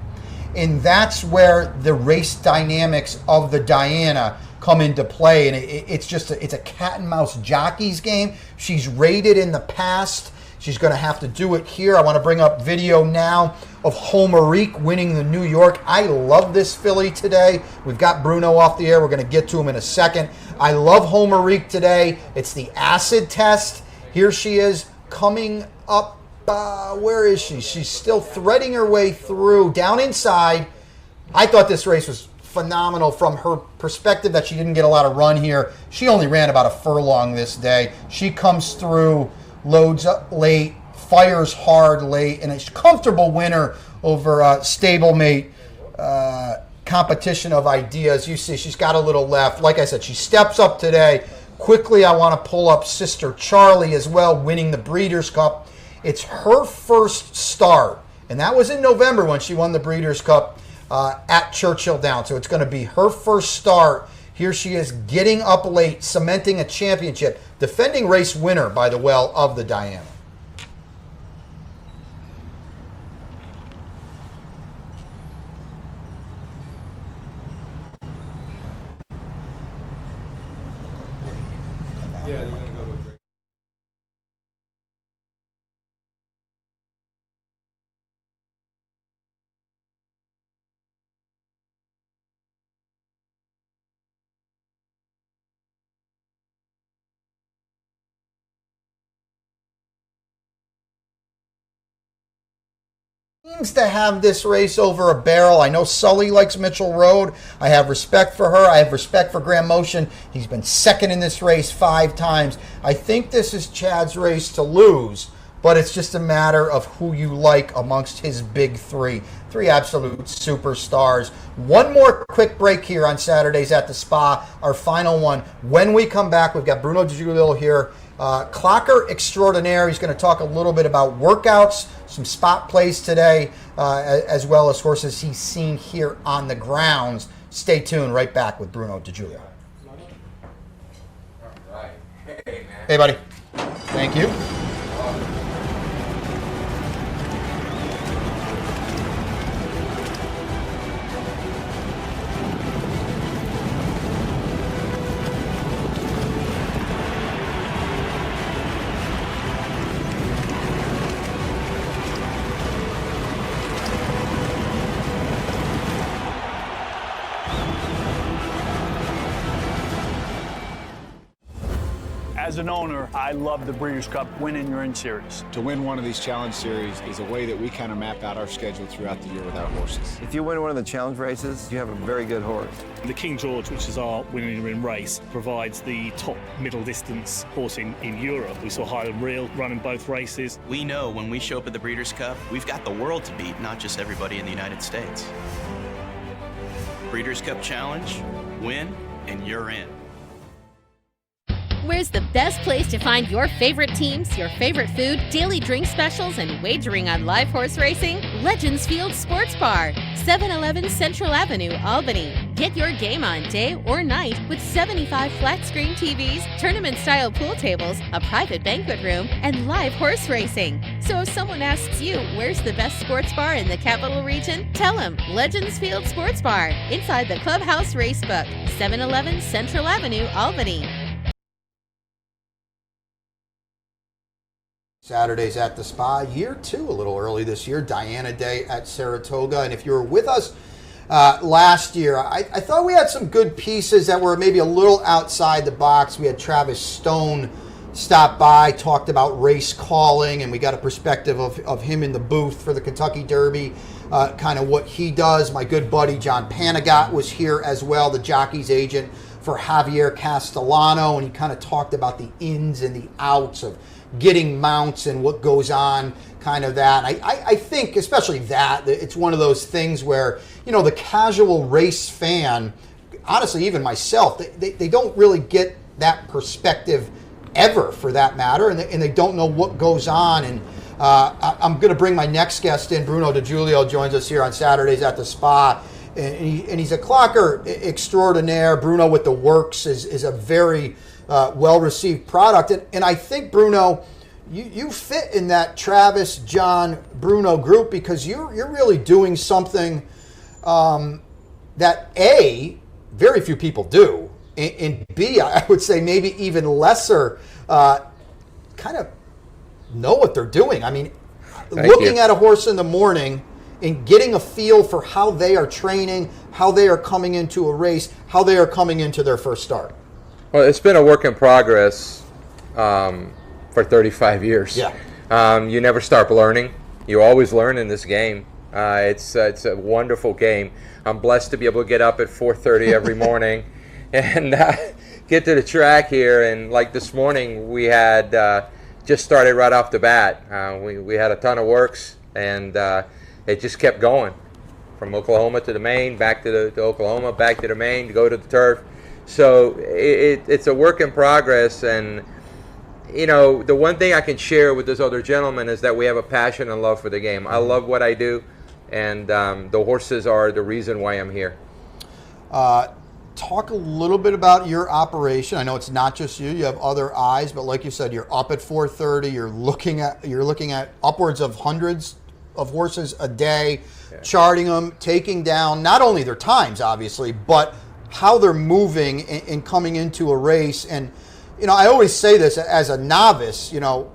And that's where the race dynamics of the Diana come into play. And it's a cat and mouse jockey's game. She's rated in the past. She's going to have to do it here. I want to bring up video now of Homerique winning the New York. I love this filly today. We've got Bruno off the air. We're going to get to him in a second. I love Homerique today. It's the acid test. Here she is coming up. Where is she? She's still threading her way through. Down inside. I thought this race was phenomenal from her perspective that she didn't get a lot of run here. She only ran about a furlong this day. She comes through, loads up late, fires hard late, and a comfortable winner over stablemate competition of ideas. You see she's got a little left. Like I said, she steps up today. Quickly, I want to pull up Sister Charlie as well, winning the Breeders' Cup. It's her first start, and that was in November when she won the Breeders' Cup at Churchill Downs. So it's going to be her first start. Here she is getting up late, cementing a championship, defending race winner by the well of the Diana. Seems to have this race over a barrel. I know Sully likes Mitchell Road. I have respect for her. I have respect for Graham Motion. He's been second in this race 5 times. I think this is Chad's race to lose, but it's just a matter of who you like amongst his big 3. 3 absolute superstars. One more quick break here on Saturdays at the Spa, our final one. When we come back, we've got Bruno DeJulio here, clocker extraordinaire. He's going to talk a little bit about workouts, some spot plays today, as well as horses he's seen here on the grounds. Stay tuned. Right back with Bruno DeJulio. All right. Hey, man. Hey, buddy. Thank you. As an owner, I love the Breeders' Cup Win and You're In series. To win one of these challenge series is a way that we kind of map out our schedule throughout the year with our horses. If you win one of the challenge races, you have a very good horse. The King George, which is our Win and You're In race, provides the top middle distance horse in Europe. We saw Highland Real run in both races. We know when we show up at the Breeders' Cup, we've got the world to beat, not just everybody in the United States. Breeders' Cup Challenge, win, and you're in. Where's the best place to find your favorite teams, your favorite food, daily drink specials, and wagering on live horse racing? Legends Field Sports Bar, 711 Central Avenue, Albany. Get your game on day or night with 75 flat-screen TVs, tournament-style pool tables, a private banquet room, and live horse racing. So if someone asks you, where's the best sports bar in the capital region? Tell them Legends Field Sports Bar, inside the Clubhouse Racebook, 711 Central Avenue, Albany. Saturdays at the Spa, year 2, a little early this year, Diana Day at Saratoga. And if you were with us last year, I thought we had some good pieces that were maybe a little outside the box. We had Travis Stone stop by, talked about race calling, and we got a perspective of him in the booth for the Kentucky Derby, kind of what he does. My good buddy John Panagot was here as well, the jockey's agent for Javier Castellano, and he kind of talked about the ins and the outs of getting mounts and what goes on, kind of that. I think especially that, it's one of those things where, you know, the casual race fan, honestly, even myself, they don't really get that perspective ever, for that matter, and they don't know what goes on. And I'm going to bring my next guest in. Bruno DeJulio joins us here on Saturdays at the Spa, and he's a clocker extraordinaire. Bruno with the works is a very well-received product. And I think, Bruno, you fit in that Travis, John, Bruno group, because you're really doing something that, A, very few people do, and B, I would say maybe even lesser kind of know what they're doing. I mean, looking at a horse in the morning and getting a feel for how they are training, how they are coming into a race, how they are coming into their first start. Well, it's been a work in progress for 35 years. Yeah. You never stop learning. You always learn in this game. It's a wonderful game. I'm blessed to be able to get up at 4:30 every morning and get to the track here. And like this morning, we had just started right off the bat. We had a ton of works, and it just kept going from Oklahoma to the main, back to Oklahoma, back to the main, to go to the turf. So it's a work in progress. And you know, the one thing I can share with this other gentleman is that we have a passion and love for the game. I love what I do, and the horses are the reason why I'm here. Talk a little bit about your operation. I know it's not just you; you have other eyes, but like you said, you're up at 4:30. You're looking at upwards of hundreds of horses a day, charting them, taking down not only their times, obviously, but how they're moving and coming into a race. And you know, I always say this as a novice, you know,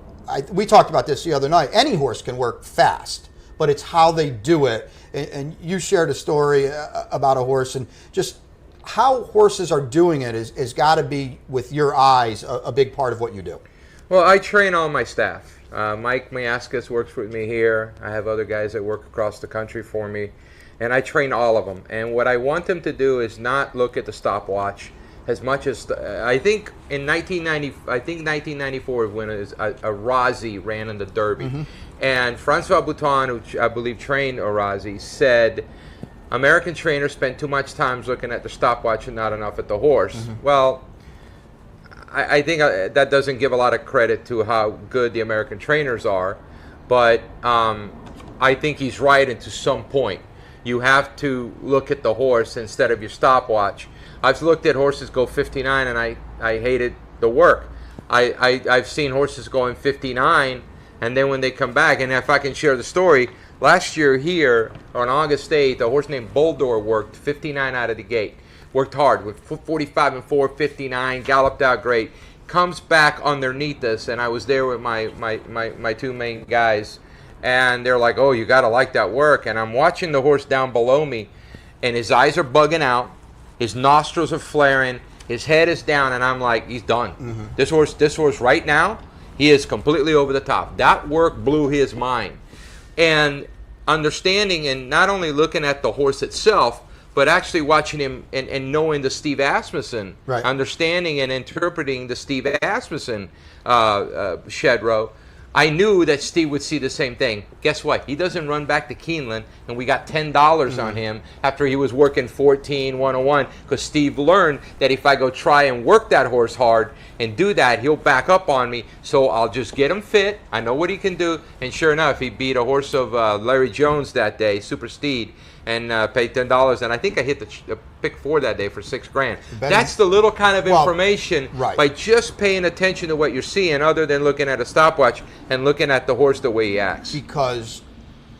we talked about this the other night. Any horse can work fast, but it's how they do it. And you shared a story about a horse, and just how horses are doing it is got to be, with your eyes, a big part of what you do. Well, I train all my staff. Mike Miaskas works with me here. I have other guys that work across the country for me, and I train all of them. And what I want them to do is not look at the stopwatch as much as I think in 1994 when a Razi ran in the Derby, and Francois Bouton, who I believe trained Razi, said American trainers spend too much time looking at the stopwatch and not enough at the horse. Well, I think that doesn't give a lot of credit to how good the American trainers are, but I think he's right. And to some point, you have to look at the horse instead of your stopwatch. I've looked at horses go 59, and I hated the work. I've seen horses going 59, and then when they come back, and if I can share the story, last year here on August 8th, a horse named Boldor worked 59 out of the gate. Worked hard with 45 and 4, 59, galloped out great. Comes back underneath us, and I was there with my two main guys, and they're like, "Oh, you got to like that work." And I'm watching the horse down below me, and his eyes are bugging out. His nostrils are flaring. His head is down, and I'm like, he's done. This horse right now, he is completely over the top. That work blew his mind. And understanding and not only looking at the horse itself, but actually watching him and knowing the Steve Asmussen, understanding and interpreting the Steve Asmussen shed row, I knew that Steve would see the same thing. Guess what? He doesn't run back to Keeneland, and we got $10 on him after he was working 14-101, because Steve learned that if I go try and work that horse hard and do that, he'll back up on me, so I'll just get him fit. I know what he can do, and sure enough, he beat a horse of Larry Jones that day, Super Steed, and paid $10, and I think I hit the pick 4 that day for $6,000. That's the little kind of information by just paying attention to what you're seeing, other than looking at a stopwatch and looking at the horse the way he acts. Because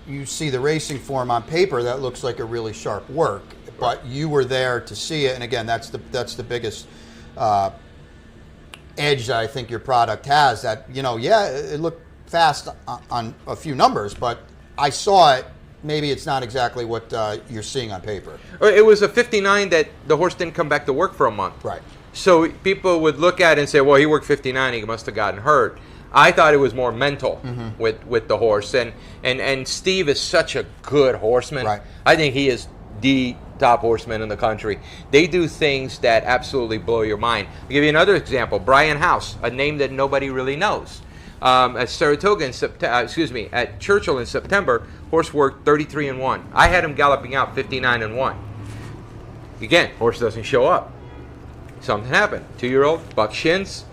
you see the racing form on paper, that looks like a really sharp work, but you were there to see it, and again, that's the biggest edge that I think your product has. That, you know, yeah, it looked fast on a few numbers, but I saw it. Maybe it's not exactly what you're seeing on paper. It was a 59 that the horse didn't come back to work for a month. Right. So people would look at it and say, well, he worked 59, he must have gotten hurt. I thought it was more mental with the horse. And Steve is such a good horseman. Right. I think he is the top horseman in the country. They do things that absolutely blow your mind. I'll give you another example. Brian House, a name that nobody really knows. At Saratoga at Churchill in September, horse worked 33-1. I had him galloping out 59-1. Again, horse doesn't show up. Something happened. 2-year-old, buck shins,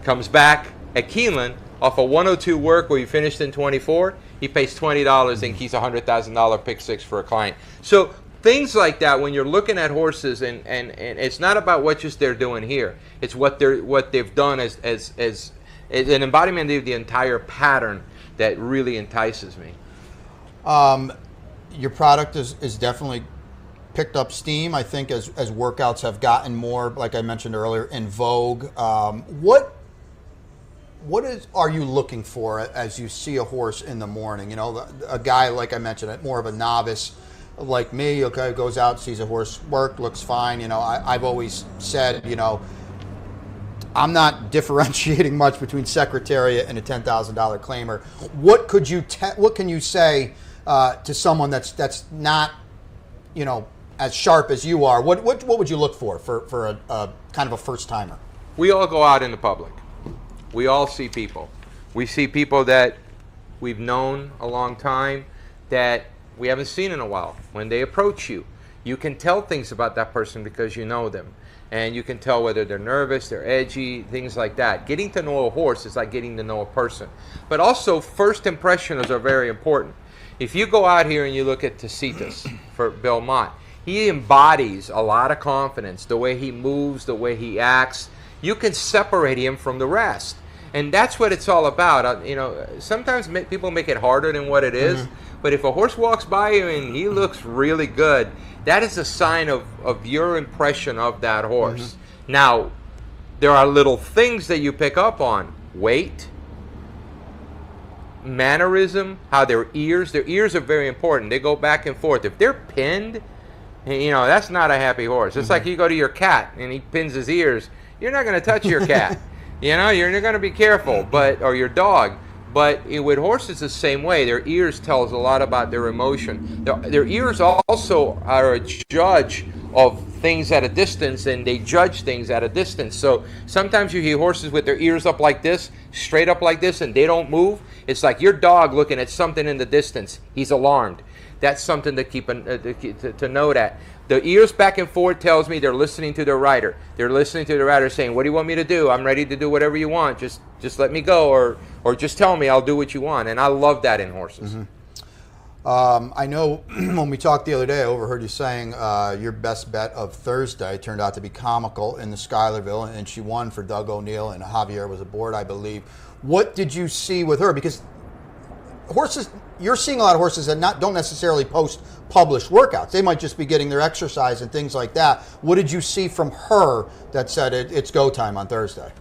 comes back at Keeneland off a 102 work where he finished in 24. He pays $20 and keeps a $100,000 pick 6 for a client. So things like that, when you're looking at horses, and it's not about what just they're doing here. It's what they've done as an embodiment of the entire pattern that really entices me. Your product is definitely picked up steam, I think, as workouts have gotten more, like I mentioned earlier, in vogue. What are you looking for as you see a horse in the morning? You know, a guy, like I mentioned, more of a novice like me, okay, goes out, sees a horse work, looks fine. You know, I've always said, you know, I'm not differentiating much between Secretariat and a $10,000 claimer. What can you say to someone that's not, as sharp as you are? What would you look for a kind of a first timer? We all go out in the public. We all see people. We see people that we've known a long time that we haven't seen in a while. When they approach you, you can tell things about that person because you know them. And you can tell whether they're nervous, they're edgy, things like that. Getting to know a horse is like getting to know a person. But also, first impressions are very important. If you go out here and you look at Tacitus for Belmont, he embodies a lot of confidence, the way he moves, the way he acts. You can separate him from the rest. And that's what it's all about. Sometimes people make it harder than what it is. But if a horse walks by you and he looks really good, that is a sign of your impression of that horse. Now, there are little things that you pick up on. Weight, mannerism, how their ears are very important. They go back and forth. If they're pinned, that's not a happy horse. It's like you go to your cat and he pins his ears. You're not going to touch your cat. You're going to be careful, or your dog. But with horses the same way. Their ears tell us a lot about their emotion. Their ears also are a judge of things at a distance, and they judge things at a distance. So sometimes you hear horses with their ears up like this, straight up like this, and they don't move. It's like your dog looking at something in the distance. He's alarmed. That's something to keep to note at. The ears back and forth tells me they're listening to their rider. They're listening to the rider saying, "What do you want me to do? I'm ready to do whatever you want. Just let me go, or just tell me, I'll do what you want." And I love that in horses. I know when we talked the other day, I overheard you saying your best bet of Thursday turned out to be Comical in the Schuylerville, and she won for Doug O'Neill, and Javier was aboard, I believe. What did you see with her? Because horses, you're seeing a lot of horses that don't necessarily post published workouts. They might just be getting their exercise and things like that. What did you see from her that said it's go time on Thursday?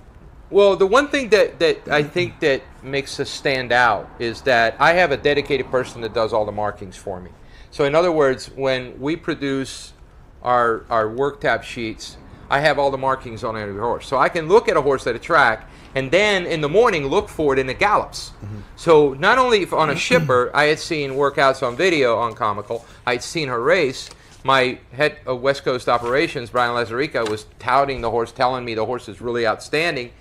Well, the one thing that I think that makes us stand out is that I have a dedicated person that does all the markings for me. So in other words, when we produce our work tab sheets, I have all the markings on every horse. So I can look at a horse at a track and then in the morning look for it in the gallops. So not only on a shipper, I had seen workouts on video on Comical, I'd seen her race. My head of West Coast operations, Brian Lazarica, was touting the horse, telling me the horse is really outstanding.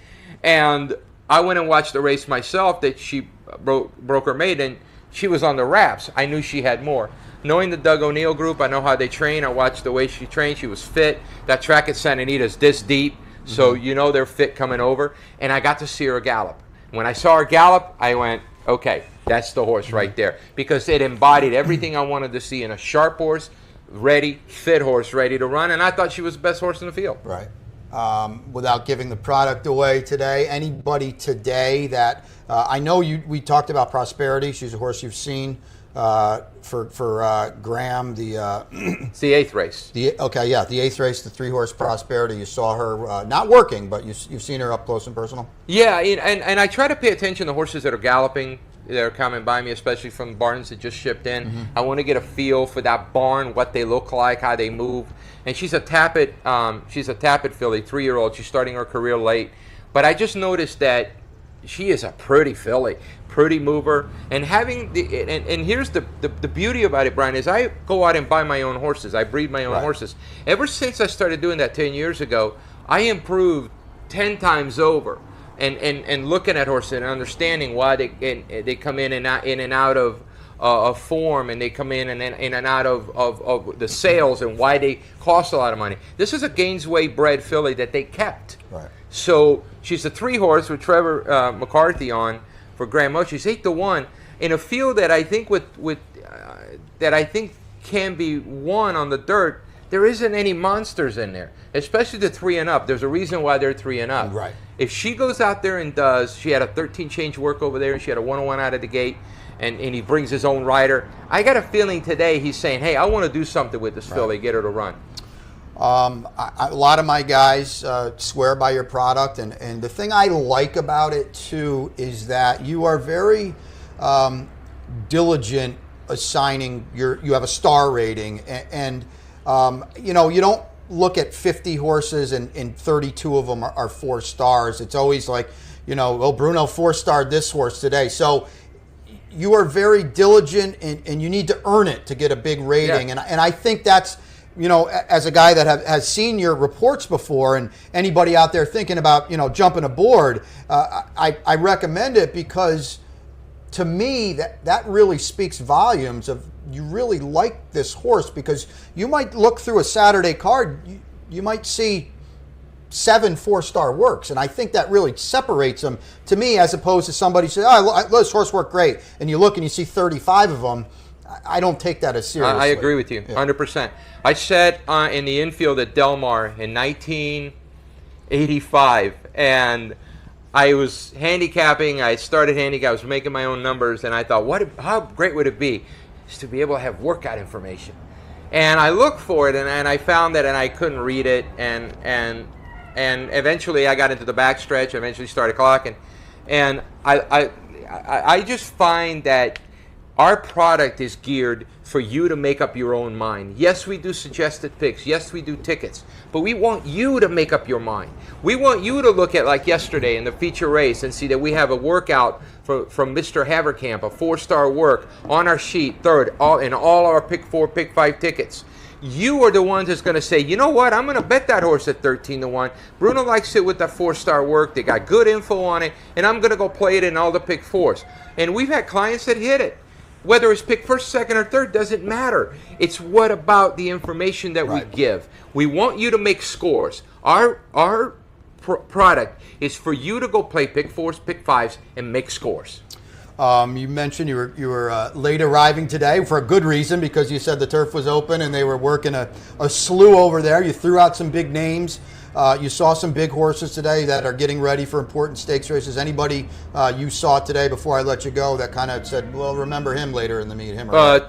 And I went and watched the race myself that she broke her maiden. She was on the wraps. I knew she had more. Knowing the Doug O'Neill group, I know how they train. I watched the way she trained. She was fit. That track at Santa Anita is this deep, so they're fit coming over. And I got to see her gallop. When I saw her gallop, I went, okay, that's the horse right there. Because it embodied everything I wanted to see in a sharp horse, ready, fit horse, ready to run. And I thought she was the best horse in the field. Right. Without giving the product away today, anybody today that I know we talked about Prosperity. She's a horse you've seen for Graham. It's the 8th race. The 8th race, the 3-horse Prosperity. You saw her not working, but you've seen her up close and personal. Yeah, and I try to pay attention to horses that are galloping. They're coming by me, especially from barns that just shipped in. I want to get a feel for that barn, what they look like, how they move. And she's a Tappet filly, 3-year-old. She's starting her career late. But I just noticed that she is a pretty filly, pretty mover. And and here's the beauty about it, Brian, is I go out and buy my own horses. I breed my own horses. Ever since I started doing that 10 years ago, I improved 10 times over. And looking at horses and understanding why they come in and out of form, and they come in and out of the sales, and why they cost a lot of money. This is a Gainesway bred filly that they kept. Right. So she's a 3-horse with Trevor McCarthy on for Grand Mo. She's 8-1 in a field that I think that I think can be won on the dirt. There isn't any monsters in there, especially the 3 and up. There's a reason why they're 3 and up. Right. If she goes out there and she had a 13 change work over there, and she had a 101 out of the gate, and he brings his own rider. I got a feeling today he's saying, hey, I want to do something with this filly, get her to run. A lot of my guys swear by your product, and the thing I like about it too is that you are very diligent assigning you have a star rating, and you don't look at 50 horses and 32 of them are 4 stars. It's always like, Bruno 4-starred this horse today. So you are very diligent and you need to earn it to get a big rating. Yeah. And I think that's, you know, as a guy that has seen your reports before, and anybody out there thinking about, you know, jumping aboard, I recommend it because to me that really speaks volumes of you really like this horse, because you might look through a Saturday card, you might see 7 4-star works, and I think that really separates them to me, as opposed to somebody saying, oh, this horse worked great, and you look and you see 35 of them. I don't take that as seriously. I agree with you, 100%. I sat in the infield at Del Mar in 1985, and I was handicapping. I started handicapping. I was making my own numbers, and I thought, how great would it be just to be able to have workout information? And I looked for it, and I found that, and I couldn't read it, and eventually I got into the backstretch. I eventually started clocking, and I just find that our product is geared for you to make up your own mind. Yes, we do suggested picks. Yes, we do tickets. But we want you to make up your mind. We want you to look at, like yesterday in the feature race, and see that we have a workout from Mr. Haverkamp, a 4-star work on our sheet, third, in all our pick 4, pick 5 tickets. You are the ones that's going to say, you know what, I'm going to bet that horse at 13-1. Bruno likes it with that 4-star work. They got good info on it, and I'm going to go play it in all the pick 4s. And we've had clients that hit it. Whether it's pick first, second, or third doesn't matter. It's what about the information that we give. We want you to make scores. Our product is for you to go play pick 4s, pick 5s, and make scores. You mentioned you were late arriving today for a good reason, because you said the turf was open and they were working a slew over there. You threw out some big names. You saw some big horses today that are getting ready for important stakes races. Anybody you saw today before I let you go that kind of said, well, remember him later in the meet?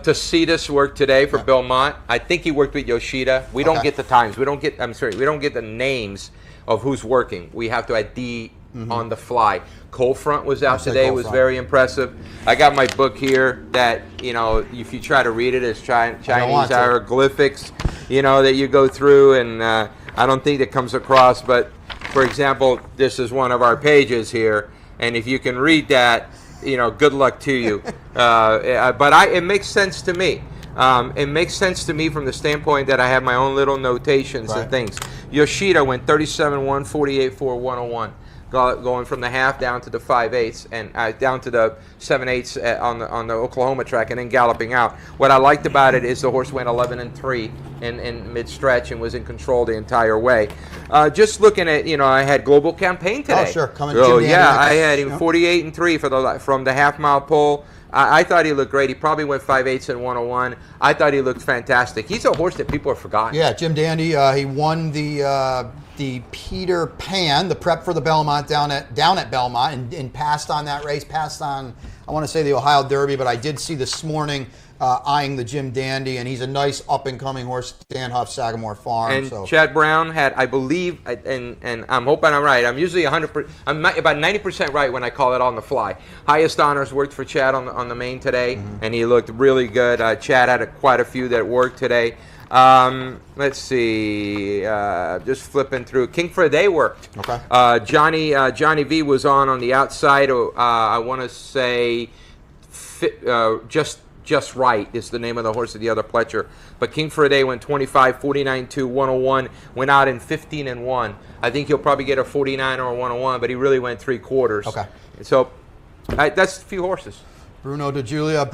Tacitus worked today for Belmont. I think he worked with Yoshida. We don't get the times. We don't get the names of who's working. We have to ID on the fly. Cold Front was out today. Was very impressive. I got my book here that, you know, if you try to read it, it's Chinese hieroglyphics, you know, that you go through, and I don't think it comes across, but for example, this is one of our pages here, and if you can read that, you know, good luck to you. But it makes sense to me. It makes sense to me from the standpoint that I have my own little notations and things. Yoshida went 37-1, 48-4, 101. Going from the half down to the 5/8 and down to the 7/8 on the Oklahoma track, and then galloping out. What I liked about it is the horse went 11-3 in mid-stretch and was in control the entire way. Just looking at, you know, I had Global Campaign today. Oh, sure. I had him 48-3 from the half-mile pole. I thought he looked great. He probably went 5/8 and 101. I thought he looked fantastic. He's a horse that people have forgotten. Yeah, Jim Dandy. He won the Peter Pan, the prep for the Belmont down at Belmont, and passed on that race. Passed on, I want to say, the Ohio Derby, but I did see this morning eyeing the Jim Dandy, and he's a nice up-and-coming horse, Dan Huff, Sagamore Farm. And Chad Brown had, I believe, and I'm hoping I'm right. I'm usually 100%. I'm about 90% right when I call it on the fly. Highest Honors worked for Chad on the main today, and he looked really good. Chad had quite a few that worked today. Let's see. Just flipping through. King for a Day worked. Okay. Johnny V was on the outside. I want to say, just right is the name of the horse of the other Pletcher. But King for a Day went 25, 49-2, 101. Went out in 15-1. I think he'll probably get a 49 or a 101, but he really went 3/4. Okay. So that's a few horses. Bruno DeJulio.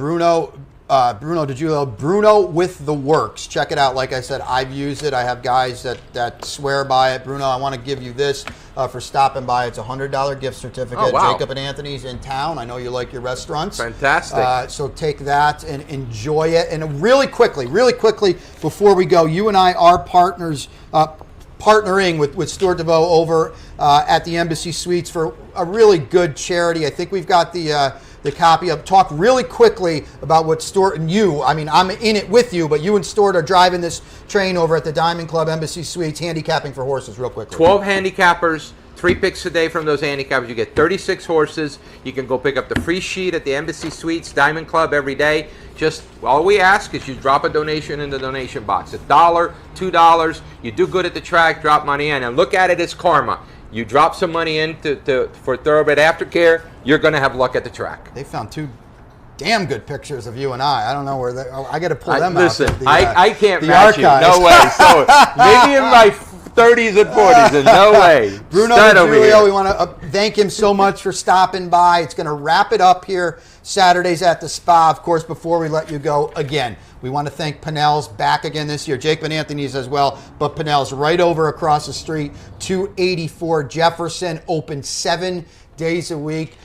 Bruno with the works. Check it out. Like I said, I've used it. I have guys that swear by it. Bruno, I want to give you this for stopping by. It's a $100 gift certificate. Oh, wow. Jacob and Anthony's in town. I know you like your restaurants. Fantastic. So take that and enjoy it. And really quickly, before we go, you and I are partners, partnering with Stuart DeVoe over at the Embassy Suites for a really good charity. I think we've got the copy up. Talk really quickly about what Stuart and you, I mean, I'm in it with you, but you and Stuart are driving this train over at the Diamond Club Embassy Suites, handicapping for horses real quickly. 12 handicappers, 3 picks a day from those handicappers. You get 36 horses. You can go pick up the free sheet at the Embassy Suites, Diamond Club every day. Just all we ask is you drop a donation in the donation box. $1, $2. You do good at the track, drop money in, and look at it as karma. You drop some money in for Thoroughbred Aftercare, you're going to have luck at the track. They found 2 damn good pictures of you and I don't know where they I got to pull them listen, out. I can't the match archives. you. No way. So maybe in my 30s and 40s, and no way. Bruno DeJulio, we want to thank him so much for stopping by. It's going to wrap it up here Saturdays at the Spa. Of course, before we let you go, again, we want to thank Pinnell's back again this year. Jake Van Anthony's as well, but Pinnell's right over across the street, 284 Jefferson, open 7 days a week.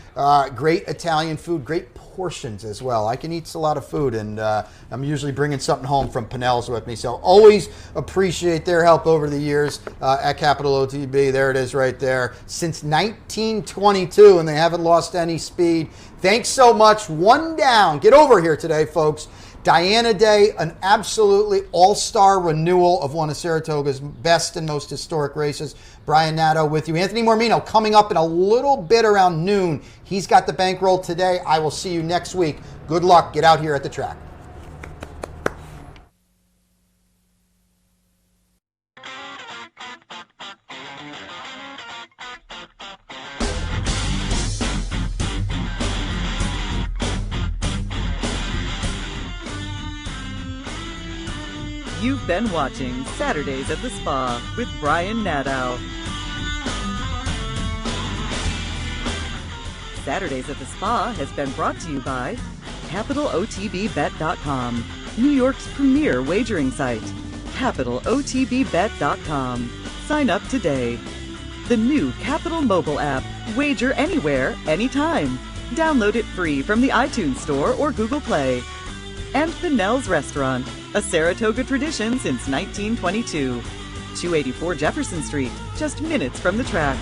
Great Italian food, great portions as well. I can eat a lot of food, and I'm usually bringing something home from Pinnell's with me. So always appreciate their help over the years at Capital OTB. There it is right there. Since 1922, and they haven't lost any speed. Thanks so much. One down. Get over here today, folks. Diana Day, an absolutely all-star renewal of one of Saratoga's best and most historic races. Brian Nadeau with you. Anthony Mormino coming up in a little bit around noon. He's got the bankroll today. I will see you next week. Good luck. Get out here at the track. You've been watching Saturdays at the Spa with Brian Nadeau. Saturdays at the Spa has been brought to you by CapitalOTBBet.com, New York's premier wagering site. CapitalOTBBet.com. Sign up today. The new Capital mobile app. Wager anywhere, anytime. Download it free from the iTunes Store or Google Play. And Pinnell's Restaurant, a Saratoga tradition since 1922. 284 Jefferson Street, just minutes from the track.